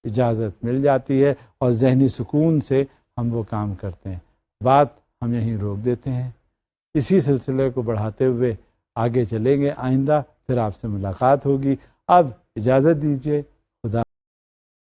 Speaker 1: اجازت مل جاتی ہے اور ذہنی سکون سے ہم وہ کام کرتے ہیں. بات ہم یہیں روک دیتے ہیں. اسی سلسلے کو بڑھاتے ہوئے آگے چلیں گے. آئندہ پھر آپ سے ملاقات ہوگی. اب اجازت دیجیے.